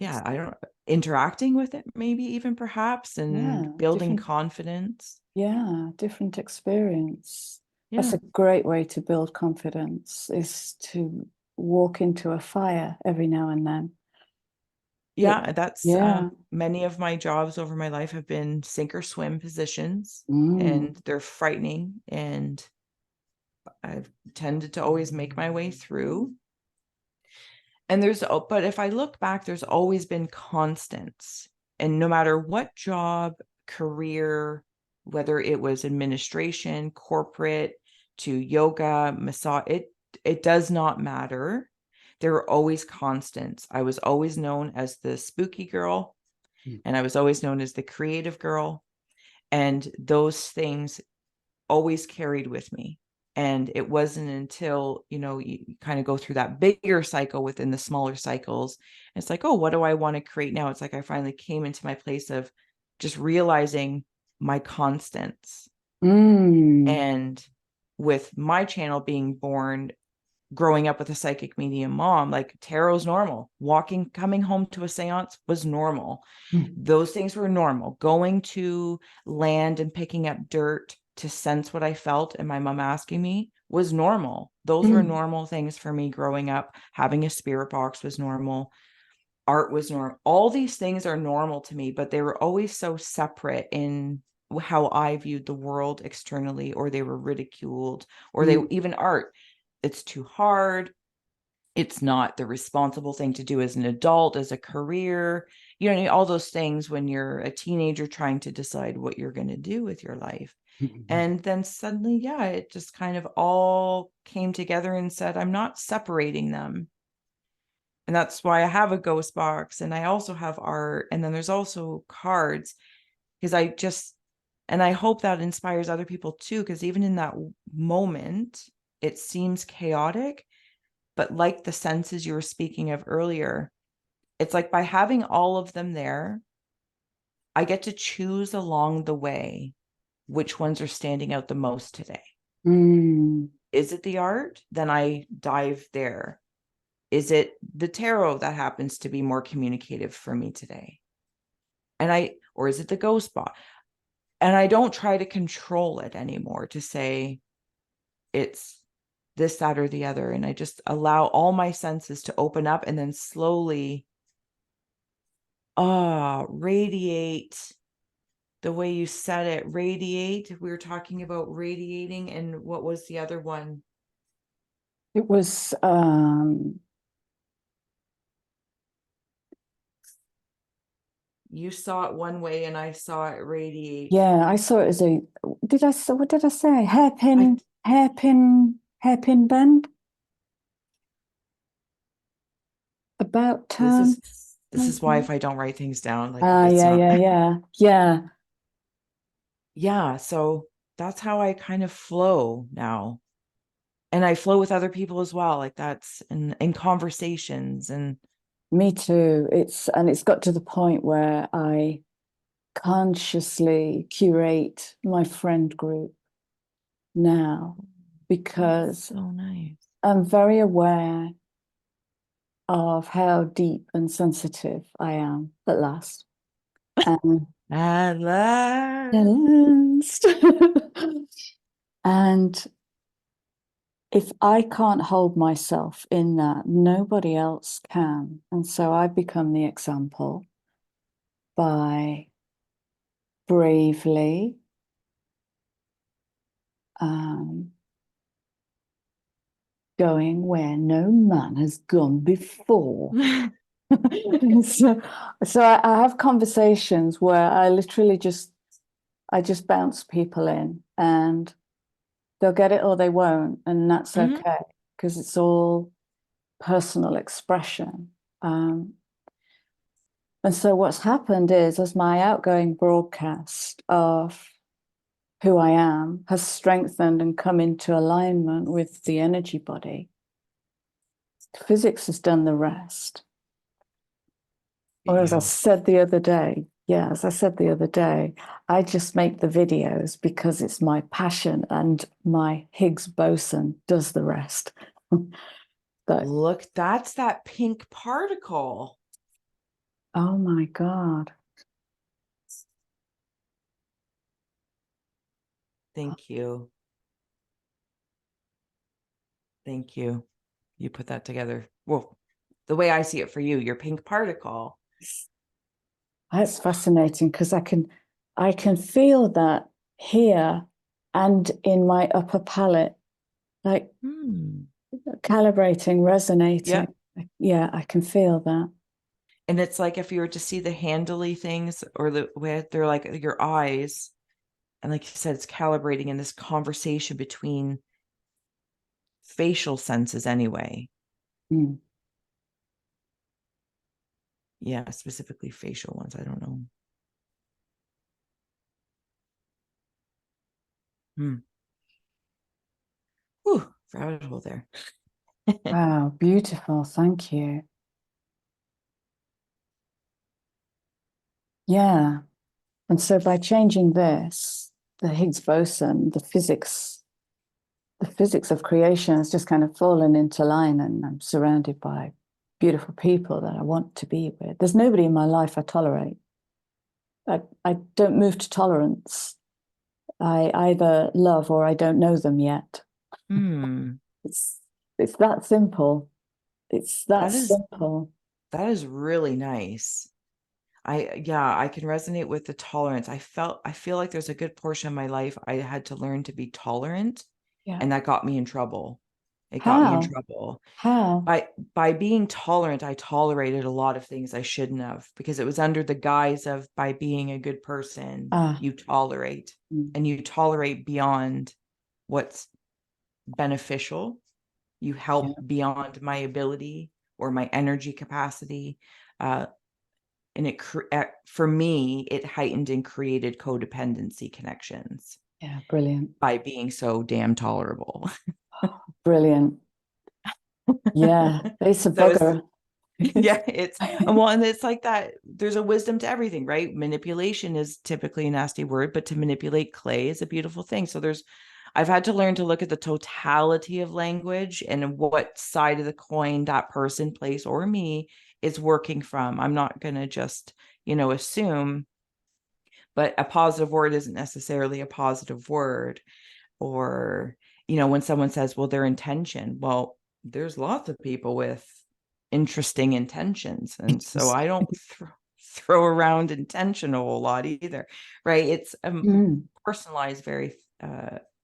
I don't know, interacting with it, maybe even perhaps, and building confidence. Yeah, different experience. Yeah. That's a great way to build confidence, is to walk into a fire every now and then. Yeah, that's many of my jobs over my life have been sink or swim positions, and they're frightening, and I've tended to always make my way through. And but if I look back, there's always been constants. And no matter what job, career, whether it was administration, corporate, to yoga, massage, it does not matter. There were always constants. I was always known as the spooky girl, and I was always known as the creative girl. And those things always carried with me. And it wasn't until, you kind of go through that bigger cycle within the smaller cycles. It's like, oh, what do I want to create now? It's like I finally came into my place of just realizing my constants. And with my channel being born, growing up with a psychic medium mom, like tarot's normal. Coming home to a seance was normal. Those things were normal. Going to land and picking up dirt to sense what I felt, and my mom asking me, was normal. Those were normal things for me growing up. Having a spirit box was normal. Art was normal. All these things are normal to me, but they were always so separate in how I viewed the world externally, or they were ridiculed, or they even art. It's too hard. It's not the responsible thing to do as an adult, as a career, all those things when you're a teenager trying to decide what you're going to do with your life. And then suddenly, it just kind of all came together and said, I'm not separating them. And that's why I have a ghost box, and I also have art. And then there's also cards, because and I hope that inspires other people too, because even in that moment, it seems chaotic, but like the senses you were speaking of earlier, it's like by having all of them there, I get to choose along the way which ones are standing out the most today. Is it the art? Then I dive there. Is it the tarot that happens to be more communicative for me today? Or is it the ghost box? And I don't try to control it anymore to say it's this, that, or the other. And I just allow all my senses to open up, and then slowly radiate the way you said it, radiate. We were talking about radiating, and what was the other one? It was You saw it one way and I saw it radiate. yeah, I saw it as a, what did I say? I Hairpin bend? About this turn? is why if I don't write things down, like if Ah, it's not yeah. yeah, so that's how I kind of flow now. And I flow with other people as well. Like that's in conversations. And Me too. It's got to the point where I consciously curate my friend group now because so nice. I'm very aware of how deep and sensitive I am at last. And At last. at last. And if I can't hold myself in that, nobody else can. And so I become the example by bravely going where no man has gone before. So I have conversations where I just bounce people in and they'll get it or they won't, and that's okay because it's all personal expression. And so what's happened is, as my outgoing broadcast of who I am has strengthened and come into alignment with the energy body, physics has done the rest. Or as I said the other day, I just make the videos because it's my passion and my Higgs boson does the rest. But look, that's that pink particle. oh my God. Thank you. Thank you. You put that together. Well, the way I see it for you, your pink particle. That's fascinating because I can feel that here and in my upper palate, like calibrating, resonating. Yeah, I can feel that. And it's like if you were to see the handly things or the way they're like your eyes, and like you said, it's calibrating in this conversation between facial senses anyway. Mm. Yeah, specifically facial ones. I don't know. Whew, rabbit hole there. Wow, beautiful. Thank you. Yeah. And so by changing this, the Higgs boson, the physics of creation has just kind of fallen into line, and I'm surrounded by beautiful people that I want to be with. There's nobody in my life I tolerate. I don't move to tolerance. I either love or I don't know them yet. It's that simple. It's that simple. That is really nice. I can resonate with the tolerance. I feel like there's a good portion of my life I had to learn to be tolerant, and that got me in trouble. It got me in trouble. How? By being tolerant, I tolerated a lot of things I shouldn't have, because it was under the guise of, by being a good person, you tolerate, and you tolerate beyond what's beneficial. You help beyond my ability or my energy capacity. And it for me, it heightened and created codependency connections. Yeah, brilliant. By being so damn tolerable. Brilliant. Yeah, it's a bugger. Yeah, and it's like that. There's a wisdom to everything, right? Manipulation is typically a nasty word, but to manipulate clay is a beautiful thing. So I've had to learn to look at the totality of language and what side of the coin that person, place, or me is working from. I'm not going to just, assume, but a positive word isn't necessarily a positive word. Or, when someone says, well, their intention, well, there's lots of people with interesting intentions. And so I don't throw around intentional a lot either, right? It's a personalized, very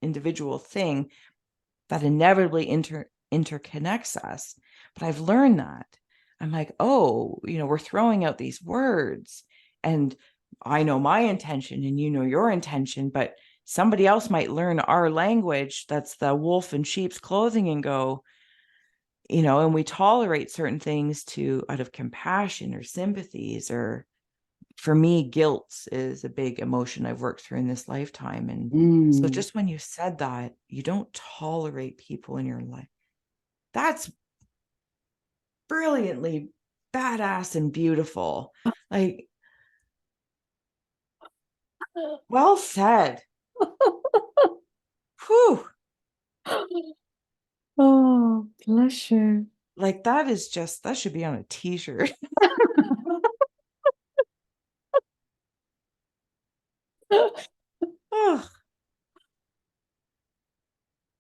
individual thing that inevitably interconnects us. But I've learned that. I'm like, oh, we're throwing out these words, and I know my intention and you know your intention, but somebody else might learn our language, that's the wolf in sheep's clothing, and go, and we tolerate certain things out of compassion or sympathies, or for me, guilt is a big emotion I've worked through in this lifetime. And so just when you said that, you don't tolerate people in your life, that's brilliantly badass and beautiful. Like, well said. Whew. Oh, bless you. Like, that should be on a t-shirt. Oh,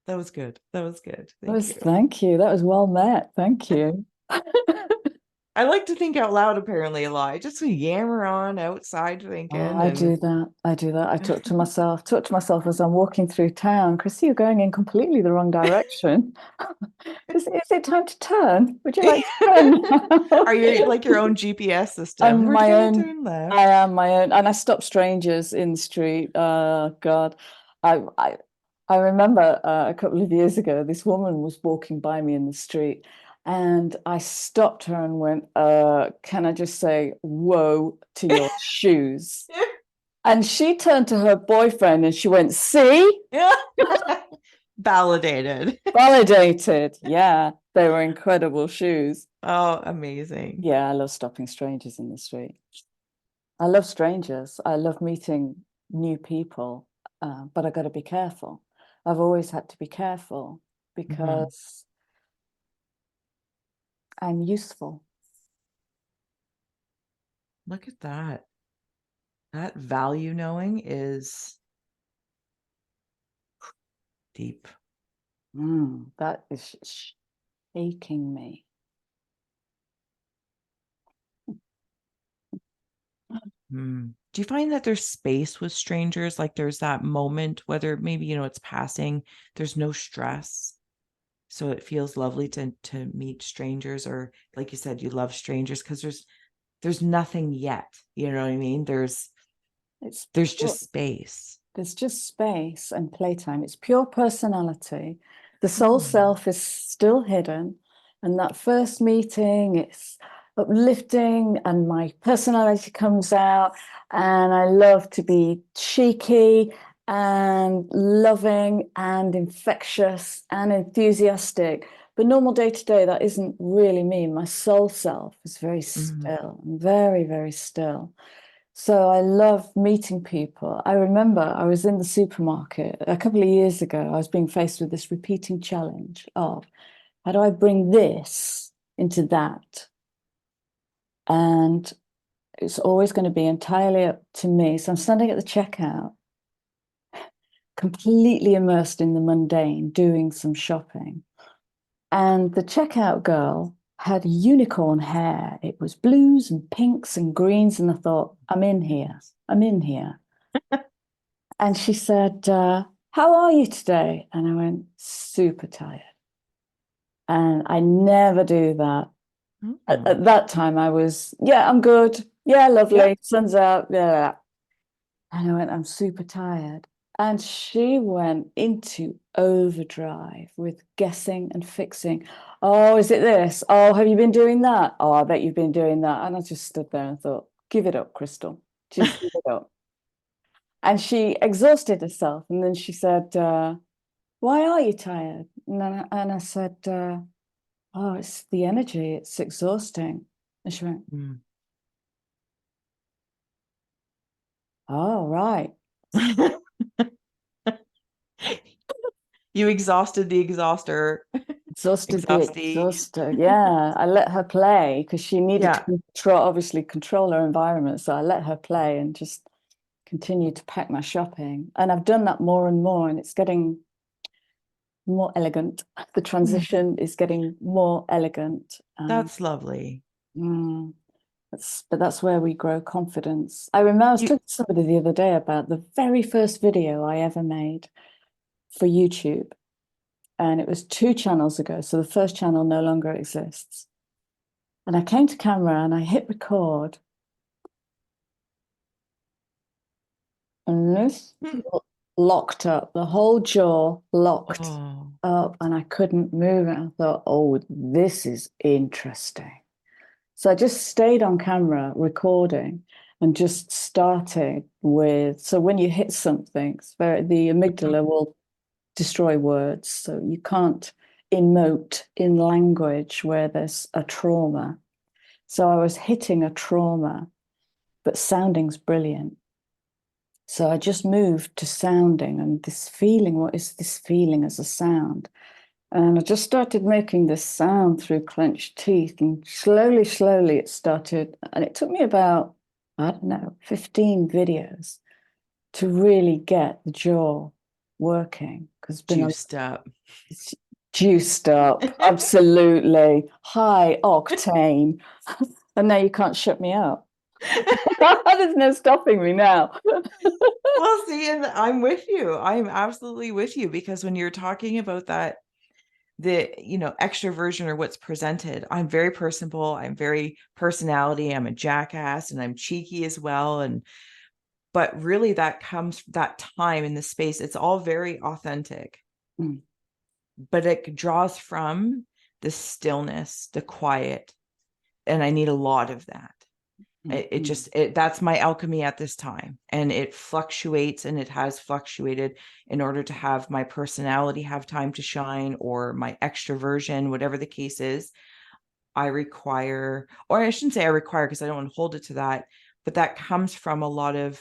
that was good. That was good. Thank you. Thank you. That was well met. Thank you. I like to think out loud, apparently, a lot. I just yammer on outside thinking. Oh, I do that. I talk to myself as I'm walking through town. Chrissy, you're going in completely the wrong direction. Is it time to turn? Would you like to turn now? Are you like your own GPS system? I'm We're my gonna own. turn left. I am my own, and I stop strangers in the street. Oh God, I remember a couple of years ago, this woman was walking by me in the street, and I stopped her and went, "Can I just say, whoa to your shoes?" And she turned to her boyfriend and she went, "See, Yeah. Validated. validated." Yeah, they were incredible shoes. Oh, amazing. Yeah, I love stopping strangers in the street. I love strangers. I love meeting new people, but I got to be careful. I've always had to be careful because I'm useful. Look at that. That value knowing is deep. That is shaking me. Do you find that there's space with strangers? Like there's that moment, whether maybe, it's passing, there's no stress. So it feels lovely to meet strangers, or like you said, you love strangers because there's nothing yet. You know what I mean? There's just space. There's just space and playtime. It's pure personality. The soul self is still hidden. And that first meeting, it's uplifting and my personality comes out. And I love to be cheeky and loving and infectious and enthusiastic. But normal day to day, that isn't really me. My soul self is very still, very, very still. So I love meeting people. I remember I was in the supermarket a couple of years ago. I was being faced with this repeating challenge of how do I bring this into that? And it's always going to be entirely up to me. So I'm standing at the checkout, completely immersed in the mundane, doing some shopping. And the checkout girl had unicorn hair. It was blues and pinks and greens. And I thought, I'm in here. I'm in here. And she said, how are you today? And I went, super tired. And I never do that. At that time, I was, yeah, I'm good. Yeah, lovely. Yeah. Sun's out. Yeah. And I went, I'm super tired. And she went into overdrive with guessing and fixing. Oh, is it this? Oh, have you been doing that? Oh, I bet you've been doing that. And I just stood there and thought, give it up, Crystal. Just give it up. And she exhausted herself. And then she said, why are you tired? And I said, oh, it's the energy. It's exhausting. And she went, oh, right. You exhausted the exhauster. Exhausted the exhauster. Yeah, I let her play because she needed to obviously control her environment. So I let her play and just continue to pack my shopping. And I've done that more and more, and it's getting more elegant. The transition is getting more elegant. That's lovely. But that's where we grow confidence. I remember I was You, talking to somebody the other day about the very first video I ever made for YouTube. And it was 2 channels ago. So the first channel no longer exists. And I came to camera and I hit record. And this locked up, the whole jaw locked oh, up, and I couldn't move it. I thought, oh, this is interesting. So I just stayed on camera recording and just started with, so when you hit something, the amygdala will destroy words. So you can't emote in language where there's a trauma. So I was hitting a trauma, but sounding's brilliant. So I just moved to sounding and this feeling. What is this feeling as a sound? And I just started making this sound through clenched teeth. And slowly, slowly it started. And it took me about, I don't know, 15 videos to really get the jaw working. Because it's been juiced up. it's juiced up, absolutely high octane. And now you can't shut me up. There's no stopping me now. Well, see, and I'm with you. I'm absolutely with you, because when you're talking about that, the extroversion or what's presented, I'm very personable, I'm very personality, I'm a jackass, and I'm cheeky as well. And but really that comes that time in the space, it's all very authentic. Mm. But it draws from the stillness, the quiet, and I need a lot of that. That's my alchemy at this time, and it fluctuates, and it has fluctuated in order to have my personality have time to shine, or my extroversion, whatever the case is. I require, or I shouldn't say I require, because I don't want to hold it to that, but that comes from a lot of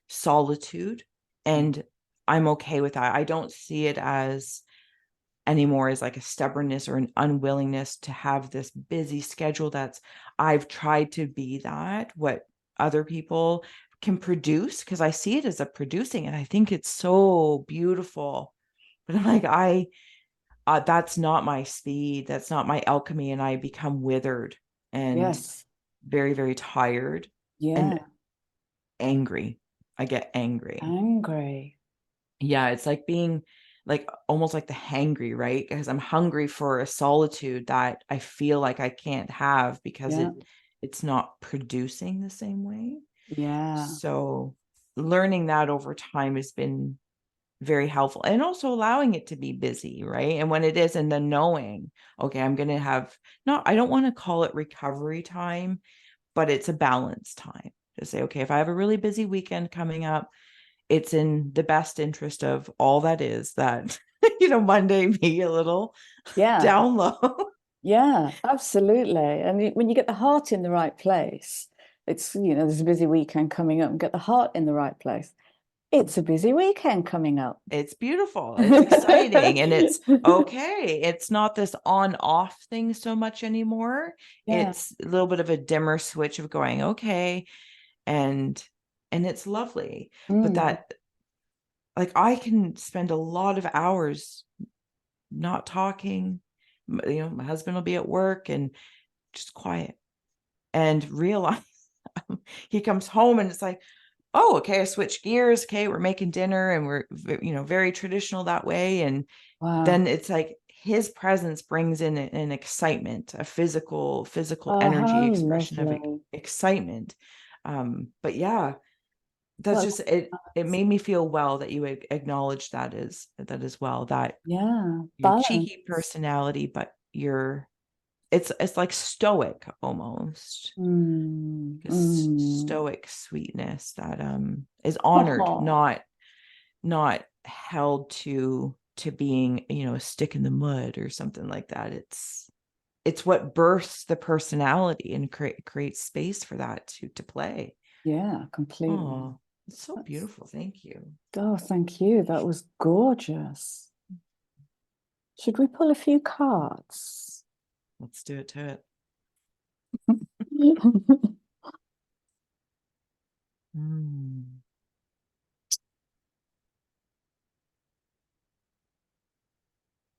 solitude, and I'm okay with that. I don't see it as anymore as like a stubbornness or an unwillingness to have this busy schedule. I've tried to be that what other people can produce, because I see it as a producing, and I think it's so beautiful. But I'm like, that's not my speed, that's not my alchemy, and I become withered and Yes. very, very tired and Yeah. angry. I get angry. Angry. Yeah, it's like being like almost like the hangry, right? Because I'm hungry for a solitude that I feel like I can't have, because Yeah. it's not producing the same way. Yeah. So learning that over time has been very helpful, and also allowing it to be busy, right? And when it is, and then knowing, okay, I'm going to have, not, I don't want to call it recovery time, but it's a balanced time to say, okay, if I have a really busy weekend coming up, it's in the best interest of all that is that, Monday be a little Yeah. down low. Yeah. Absolutely. And when you get the heart in the right place, there's a busy weekend coming up, and get the heart in the right place. It's a busy weekend coming up. It's beautiful. It's exciting. And it's okay. It's not this on off thing so much anymore. Yeah. It's a little bit of a dimmer switch of going, okay. And it's lovely. But Mm. that, like, I can spend a lot of hours not talking. My husband will be at work and just quiet, and realize he comes home and it's like, oh, okay, I switched gears. Okay, we're making dinner, and we're, very traditional that way. And Wow. then it's like his presence brings in an excitement, a physical Oh, energy how expression of lovely. excitement. But yeah, that's Well, just it. It made me feel well that you acknowledge that as well, that yeah. your cheeky Balance. personality, but it's like stoic almost. Mm. This Mm. stoic sweetness that is honored, Oh, not held to being, a stick in the mud or something like that. It's what births the personality and creates space for that to play. yeah, completely. Oh, it's so That's, beautiful. Thank you. oh, thank you. That was gorgeous. Should we pull a few cards? Let's do it to it. Mm.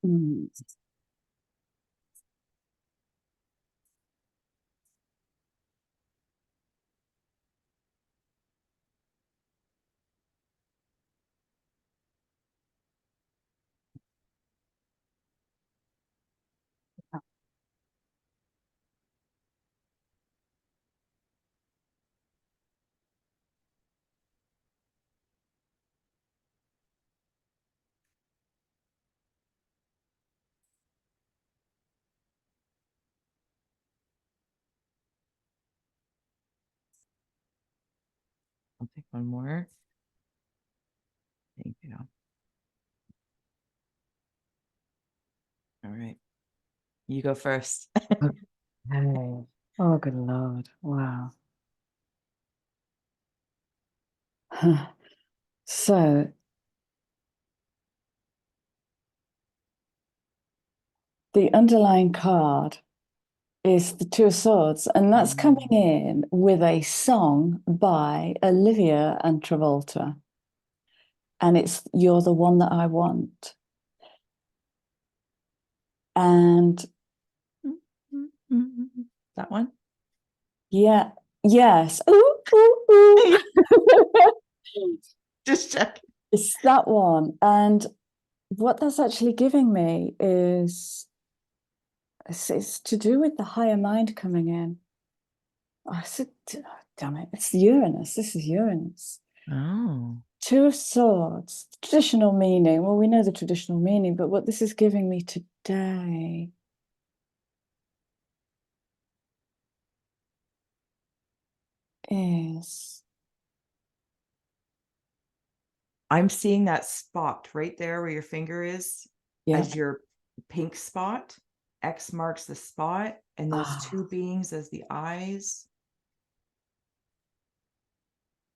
Mm. I'll take one more. Thank you. All right. You go first. Okay. Oh, good Lord. Wow. So the underlying card is the Two of Swords, and that's coming in with a song by Olivia and Travolta. And it's You're the One That I Want. And that one? yeah, yes. Ooh, ooh, ooh. Just check. It's that one. And what that's actually giving me is it's to do with the higher mind coming in. I said, damn it, it's Uranus. This is Uranus. Oh. Two of Swords, traditional meaning. Well, we know the traditional meaning, but what this is giving me today is. I'm seeing that spot right there where your finger is as your pink spot. X marks the spot, and those two beings as the eyes.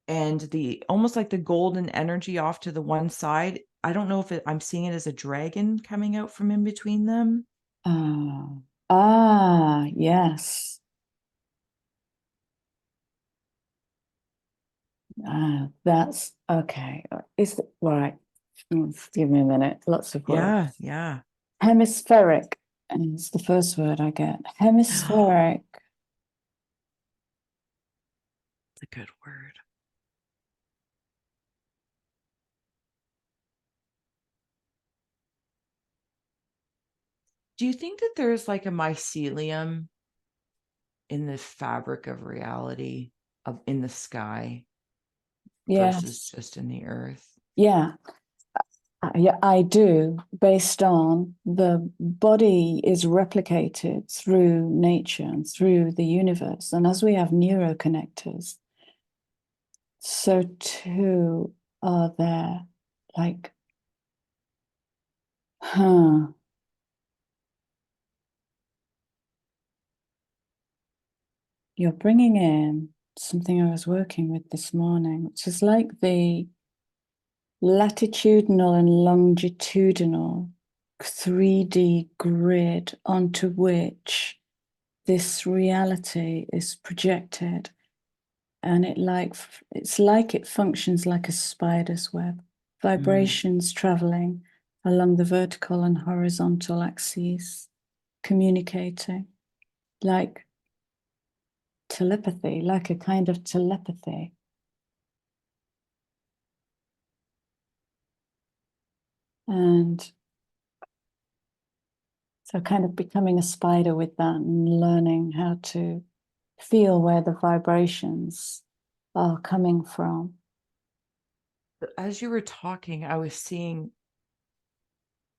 And the almost like the golden energy off to the one side. I don't know if I'm seeing it as a dragon coming out from in between them. Yes. That's okay. Is it right? Give me a minute. Lots of words. Yeah. Hemispheric is the first word I get. Hemispheric. It's a good word. Do you think that there's like a mycelium in the fabric of reality, in the sky, versus Yes. just in the earth? Yeah. Yeah, I do, based on the body is replicated through nature and through the universe. And as we have neuroconnectors, so too are there, like, you're bringing in something I was working with this morning, which is like the latitudinal and longitudinal 3D grid onto which this reality is projected. And it's like it functions like a spider's web, vibrations traveling along the vertical and horizontal axes, communicating like telepathy, like a kind of telepathy. And so kind of becoming a spider with that and learning how to feel where the vibrations are coming from. As you were talking, I was seeing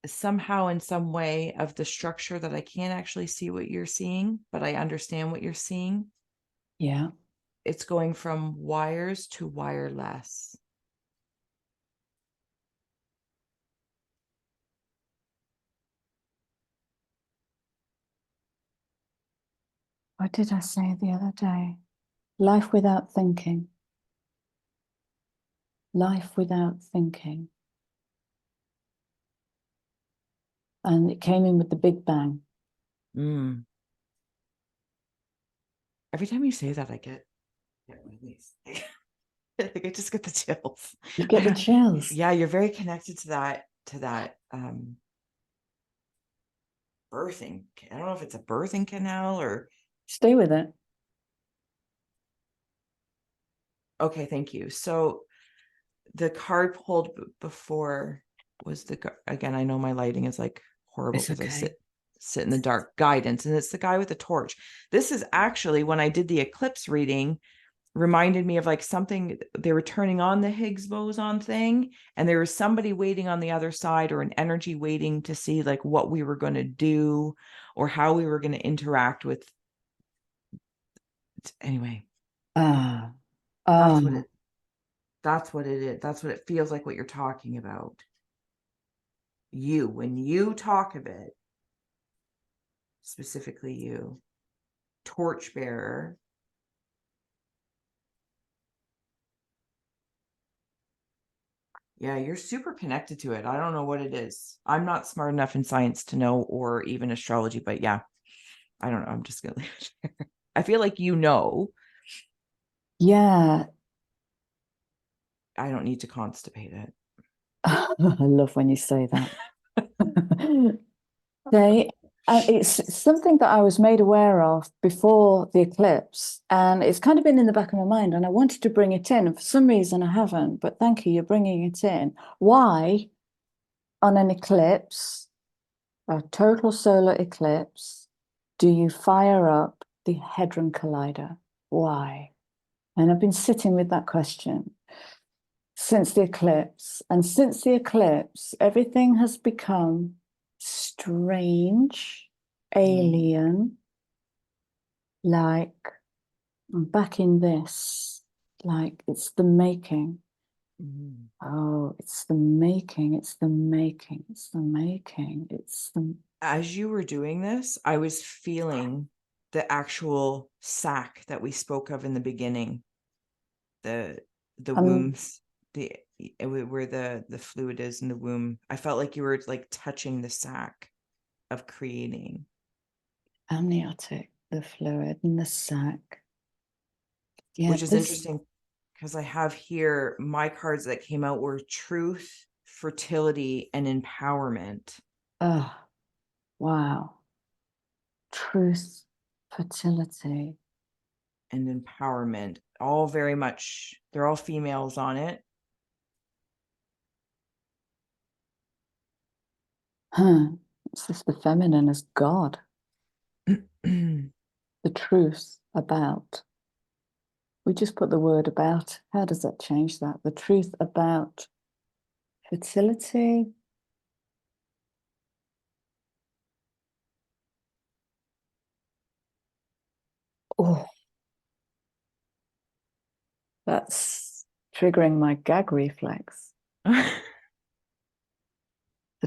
somehow in some way of the structure that I can't actually see what you're seeing, but I understand what you're seeing. Yeah. It's going from wires to wireless. What did I say the other day? Life without thinking. Life without thinking. And it came in with the Big Bang. Every time you say that, I get release. I think I just get the chills. You get the chills. Yeah, you're very connected to that birthing. I don't know if it's a birthing canal or. Stay with it. Okay, thank you. So the card pulled before was again, I know my lighting is like horrible because I sit in the dark. Guidance, and it's the guy with the torch. This is actually when I did the eclipse reading, reminded me of like something. They were turning on the Higgs boson thing, and there was somebody waiting on the other side, or an energy waiting to see like what we were going to do or how we were going to interact with. Anyway, that's what it. That's what it is. That's what it feels like, what you're talking about. You, when you talk of it, specifically you, torchbearer. Yeah, you're super connected to it. I don't know what it is. I'm not smart enough in science to know, or even astrology, but yeah, I don't know. I'm just gonna leave it there. I feel like you know. Yeah. I don't need to constipate it. I love when you say that. They, it's something that I was made aware of before the eclipse, and it's kind of been in the back of my mind, and I wanted to bring it in, and for some reason I haven't, but thank you, you're bringing it in. Why, on an eclipse, a total solar eclipse, do you fire up the Hadron Collider? Why? And I've been sitting with that question since the eclipse. And since the eclipse, everything has become strange, alien, like I'm back in this, like it's the making. Oh, it's the making, it's the making, it's the making, it's the. As you were doing this, I was feeling the actual sac that we spoke of in the beginning, the wombs, where the fluid is in the womb. I felt like you were like touching the sac of creating. Amniotic, the fluid in the sac. Yeah, Which is interesting because I have here my cards that came out were truth, fertility, and empowerment. Oh, wow. Truth, fertility. And empowerment, all very much, they're all females on it. Huh. It's just the feminine as God. The truth about. We just put the word about. How does that change that? The truth about fertility. Oh, that's triggering my gag reflex. The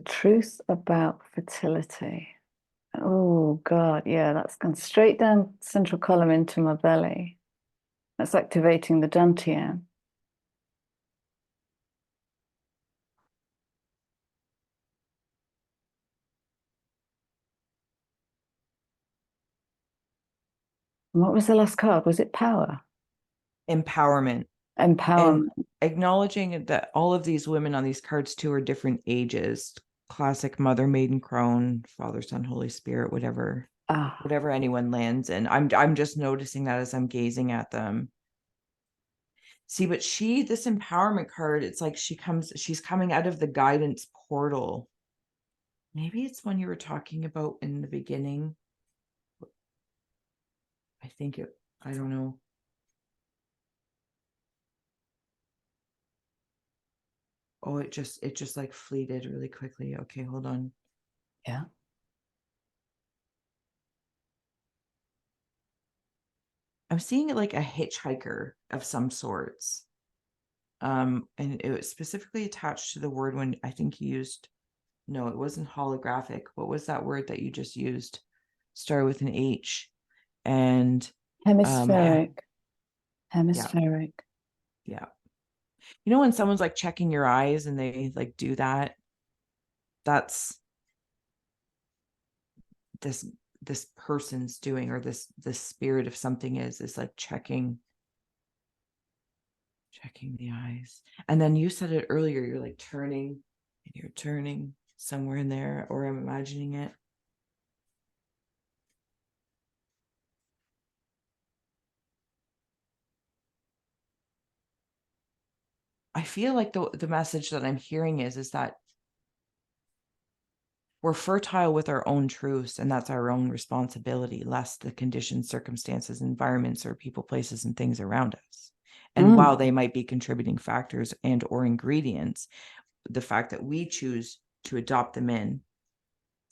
truth about fertility. Oh, God. Yeah, that's gone straight down central column into my belly. That's activating the dantian. And what was the last card? Was it power? Empowerment. Empowerment. And acknowledging that all of these women on these cards too are different ages. Classic mother, maiden, crone, father, son, Holy Spirit, whatever. Whatever anyone lands in. I'm just noticing that as I'm gazing at them. See, but this empowerment card, it's like she's coming out of the guidance portal. Maybe it's one you were talking about in the beginning. I don't know. Oh, it just like fleeted really quickly. Okay, hold on. Yeah. I'm seeing it like a hitchhiker of some sorts. And it was specifically attached to the word when I think you used, no, it wasn't holographic. What was that word that you just used? Started with an H. And Hemispheric. Hemispheric. Yeah. You know when someone's like checking your eyes and they like do that? That's this person's doing, or this spirit of something is like checking the eyes. And then you said it earlier, you're like turning, and you're turning somewhere in there, or I'm imagining it. I feel like the message that I'm hearing is that we're fertile with our own truths, and that's our own responsibility, less the conditions, circumstances, environments, or people, places, and things around us. And while they might be contributing factors and or ingredients, the fact that we choose to adopt them in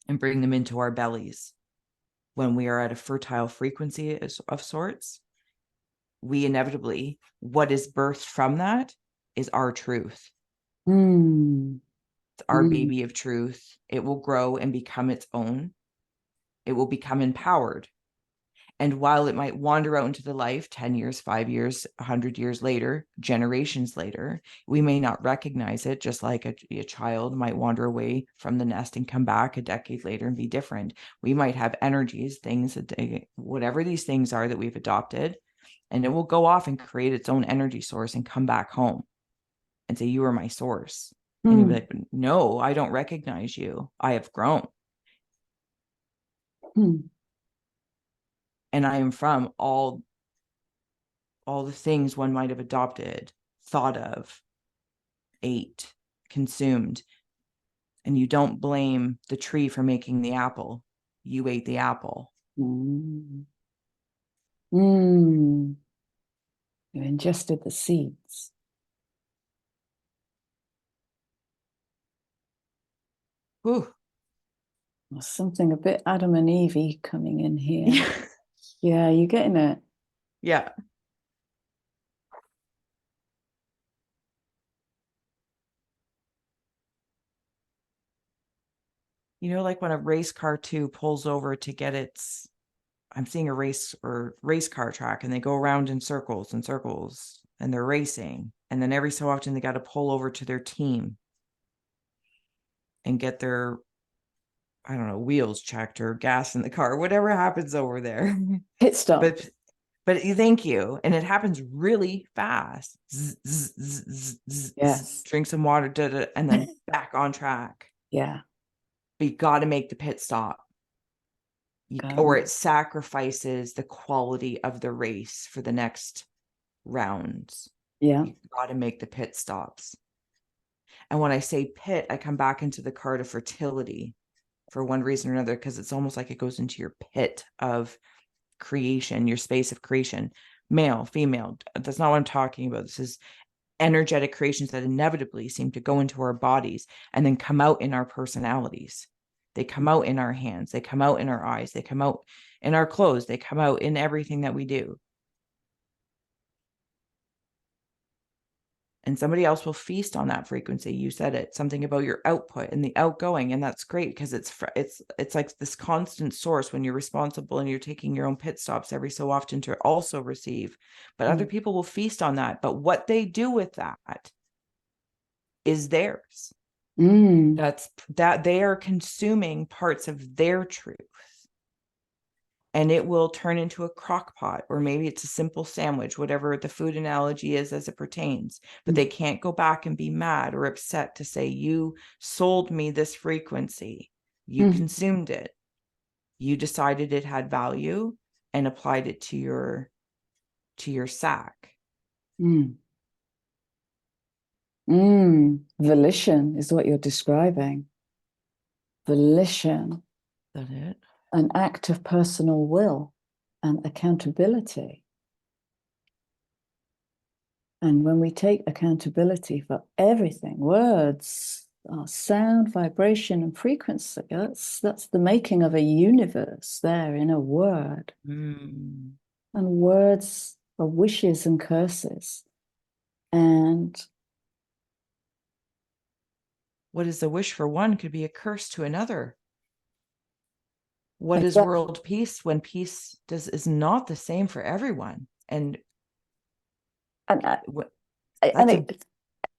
and bring them into our bellies when we are at a fertile frequency of sorts, we inevitably, what is birthed from that is our truth. Mm. It's our baby of truth. It will grow and become its own. It will become empowered. And while it might wander out into the life 10 years, 5 years, 100 years later, generations later, we may not recognize it, just like a child might wander away from the nest and come back a decade later and be different. We might have energies, things, whatever these things are that we've adopted, and it will go off and create its own energy source and come back home and say, you are my source. And you'll be like, no, I don't recognize you. I have grown. And I am from all the things one might have adopted, thought of, ate, consumed. And you don't blame the tree for making the apple. You ate the apple. You ingested the seeds. Whew. There's something a bit Adam and Eve coming in here. Yeah, you getting it? Yeah. You know, like when a race car too pulls over to get its, I'm seeing a race car track, and they go around in circles and circles and they're racing. And then every so often they got to pull over to their team and get their, I don't know, wheels checked or gas in the car, whatever happens over there. Pit stop. But thank you. And it happens really fast. Zzz, zzz, zzz, zzz, Yes. drink some water, and then back on track. Yeah. But you got to make the pit stop. Or it sacrifices the quality of the race for the next rounds. Yeah. You got to make the pit stops. And when I say pit, I come back into the card of fertility for one reason or another, because it's almost like it goes into your pit of creation, your space of creation, male, female. That's not what I'm talking about. This is energetic creations that inevitably seem to go into our bodies and then come out in our personalities. They come out in our hands, they come out in our eyes, they come out in our clothes, they come out in everything that we do. And somebody else will feast on that frequency. You said it, something about your output and the outgoing, and that's great because it's like this constant source when you're responsible and you're taking your own pit stops every so often to also receive. But other people will feast on that. But what they do with that is theirs. That's that they are consuming parts of their truth. And it will turn into a crock pot, or maybe it's a simple sandwich, whatever the food analogy is as it pertains. But they can't go back and be mad or upset to say, you sold me this frequency. You consumed it. You decided it had value and applied it to your sack. Volition is what you're describing. Volition. Is that it? An act of personal will and accountability. And when we take accountability for everything, words, sound, vibration, and frequency, that's the making of a universe there in a word. And words are wishes and curses. And what is a wish for one could be a curse to another. What is world peace when peace is not the same for everyone? And it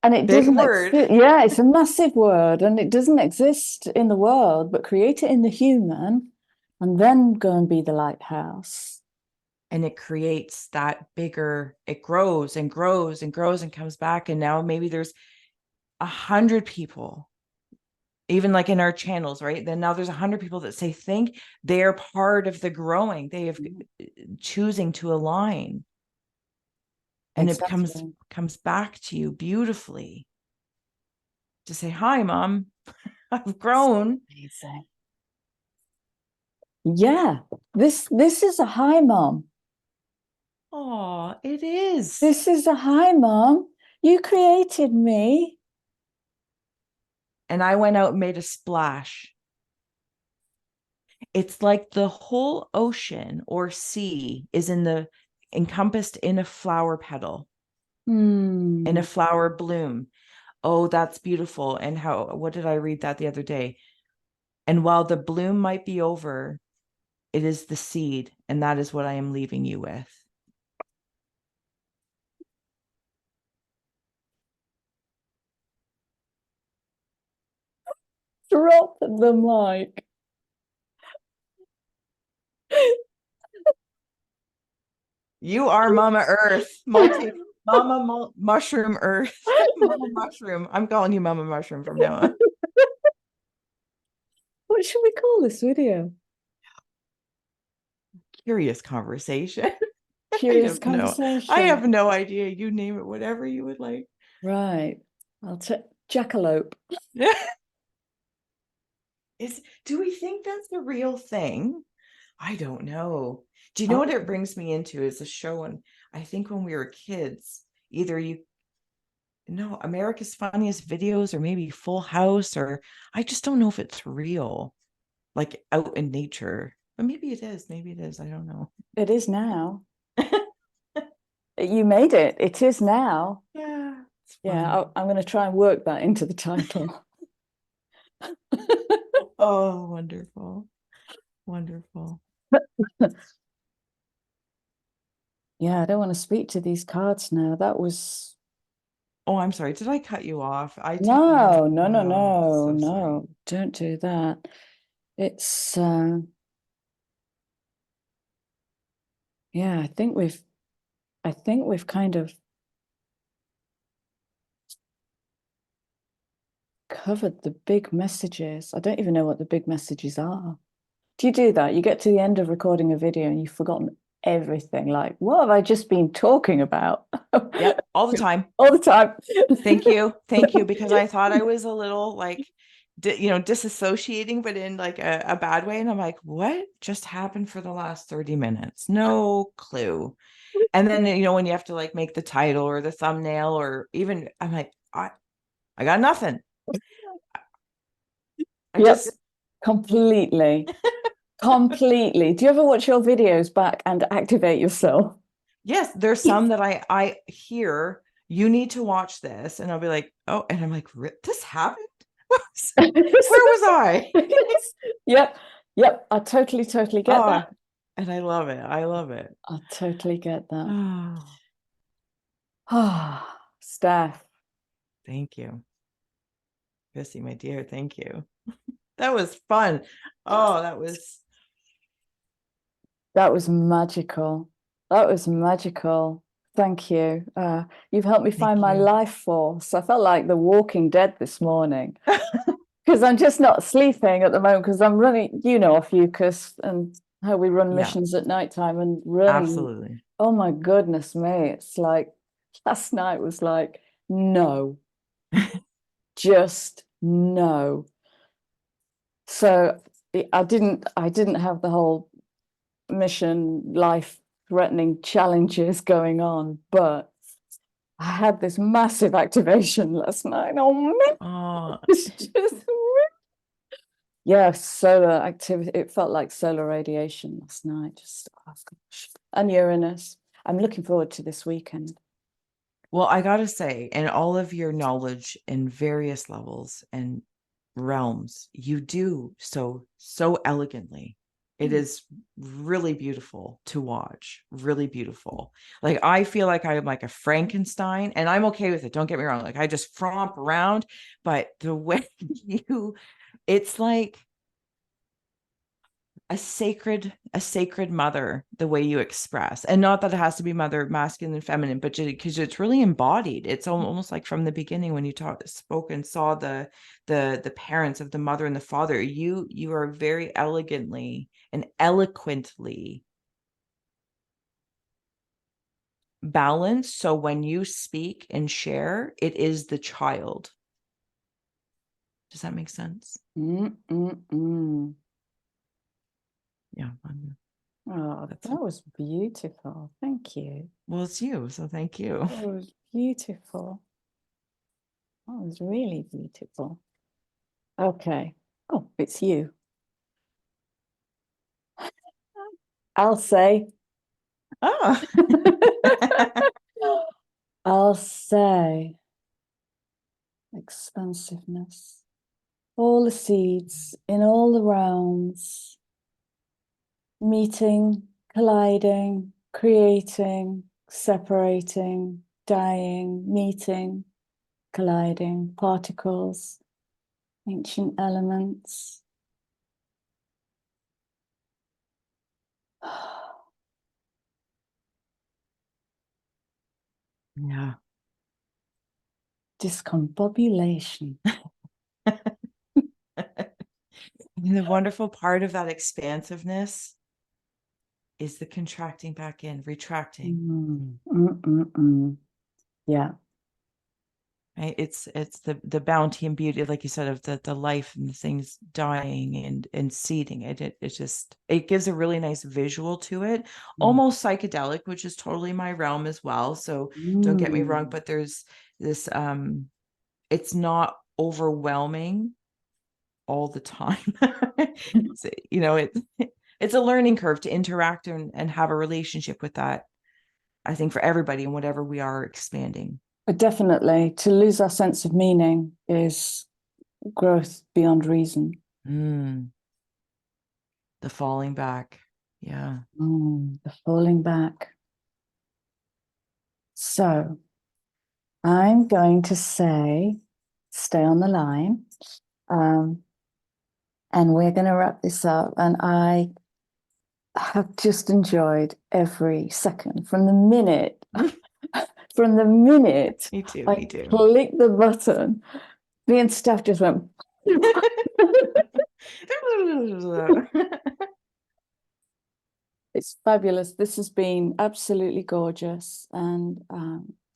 big doesn't word. Yeah, it's a massive word, and it doesn't exist in the world, but create it in the human and then go and be the lighthouse. And it creates that bigger, it grows and grows and grows and comes back. And now maybe there's 100 people, even like in our channels, right? Then now there's 100 people that say, think they're part of the growing. They have choosing to align. And it comes back to you beautifully to say, hi, Mom, I've grown. Amazing. Yeah, this is a hi, Mom. Oh, it is. This is a hi, Mom. You created me. And I went out and made a splash. It's like the whole ocean or sea is encompassed in a flower petal. and a flower bloom. Oh, that's beautiful. And what did I read that the other day? And while the bloom might be over, it is the seed, and that is what I am leaving you with. Drop the mic. You are Mama Earth, Mama Mushroom Earth, Mama Mushroom. I'm calling you Mama Mushroom from now on. What should we call this video? Curious conversation. Curious conversation. I have no idea. You name it, whatever you would like. Right. I'll take Jackalope. Do we think that's the real thing? I don't know. Do you know what it brings me into is a show, and I think when we were kids, either America's Funniest Videos or maybe Full House, or I just don't know if it's real, like out in nature. But maybe it is. Maybe it is. I don't know. It is now. You made it. It is now. Yeah. Yeah, I'm going to try and work that into the title. Oh, wonderful. Wonderful. Yeah, I don't want to speak to these cards now. That was... Oh, I'm sorry. Did I cut you off? No, so don't do that. It's yeah, I think we've kind of covered the big messages. I don't even know what the big messages are. Do you do that? You get to the end of recording a video and you've forgotten everything. Like, what have I just been talking about? Yep, all the time. All the time. Thank you. Because I thought I was a little like, disassociating, but in like a bad way. And I'm like, what just happened for the last 30 minutes? No clue. And then, when you have to like make the title or the thumbnail, or even, I'm like, I got nothing. Yes, completely. Completely. Do you ever watch your videos back and activate yourself? Yes, there's some that I hear, you need to watch this, and I'll be like, oh, and I'm like, this happened? Where was I? Yep. I totally get that. And I love it. I totally get that. Ah, Steph. Thank you. Chrissy, my dear, thank you. That was fun. Oh, that was magical. That was magical. Thank you. You've helped me find my life force. I felt like the Walking Dead this morning because I'm just not sleeping at the moment because I'm running, Ophiuchi and how we run missions at nighttime and running. Absolutely. Oh my goodness me. It's like last night was like, no, just no. So I didn't have the whole mission life threatening challenges going on, but I had this massive activation last night. Oh man, it's just solar activity. It felt like solar radiation last night. Just oh gosh. And Uranus. I'm looking forward to this weekend. Well, I gotta say, in all of your knowledge in various levels and realms, you do so elegantly. It is really beautiful to watch. Really beautiful. Like, I feel like I'm like a Frankenstein, and I'm okay with it. Don't get me wrong. Like, I just fromp around, but the way it's like a sacred mother, the way you express, and not that it has to be mother masculine and feminine, but because it's really embodied. It's almost like from the beginning when you spoke and saw the parents of the mother and the father, you are very elegantly and eloquently balanced. So when you speak and share, it is the child. Does that make sense? Yeah. Oh, that was beautiful. Thank you. Well, it's you, so thank you. It was beautiful. That was really beautiful. Okay. Oh, it's you. I'll say. Oh. I'll say expansiveness. All the seeds in all the realms, meeting, colliding, creating, separating, dying, meeting, colliding, particles, ancient elements. Yeah. Discombobulation. And the wonderful part of that expansiveness is the contracting back in, retracting. Yeah. Right? It's the bounty and beauty, like you said, of the life and the things dying and seeding. It just, it gives a really nice visual to it, almost psychedelic, which is totally my realm as well. So don't get me wrong, but there's this it's not overwhelming all the time. It's, you know, it's a learning curve to interact and have a relationship with that, I think, for everybody and whatever we are expanding. But definitely, to lose our sense of meaning is growth beyond reason. The falling back. Yeah. The falling back. So I'm going to say, stay on the line. And we're going to wrap this up. And I have just enjoyed every second from the minute Me too. I Me too. clicked the button. Me and Steph just went. It's fabulous. This has been absolutely gorgeous. And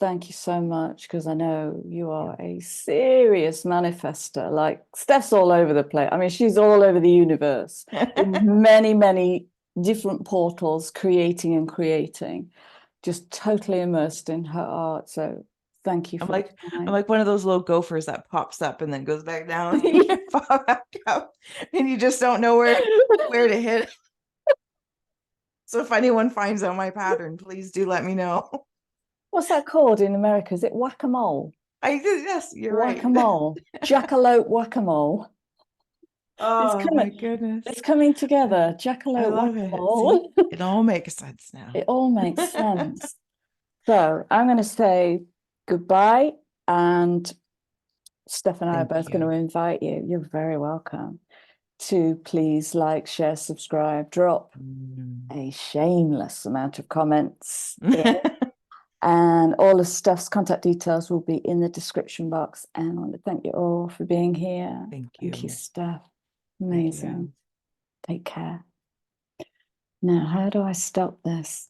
thank you so much, because I know you are a serious manifester. Like, Steph's all over the place. I mean, she's all over the universe in many, many different portals, creating and creating, just totally immersed in her art. So thank you for I'm like one of those little gophers that pops up and then goes back down and pop back up, and you just don't know where to hit. So if anyone finds out my pattern, please do let me know. What's that called in America? Is it whack-a-mole? Yes, you're right. Whack-a-mole. Jackalope whack-a-mole. Oh my goodness. It's coming together. I Jackalope love it. whack-a-mole. See, it all makes sense now. It all makes sense. So I'm going to say goodbye, and Steph and I are both going to invite you. You're very welcome to please like, share, subscribe, drop a shameless amount of comments. And all of Steph's contact details will be in the description box. And I want to thank you all for being here. Thank Thank you, you. Steph. Amazing. Take care. Now, how do I stop this?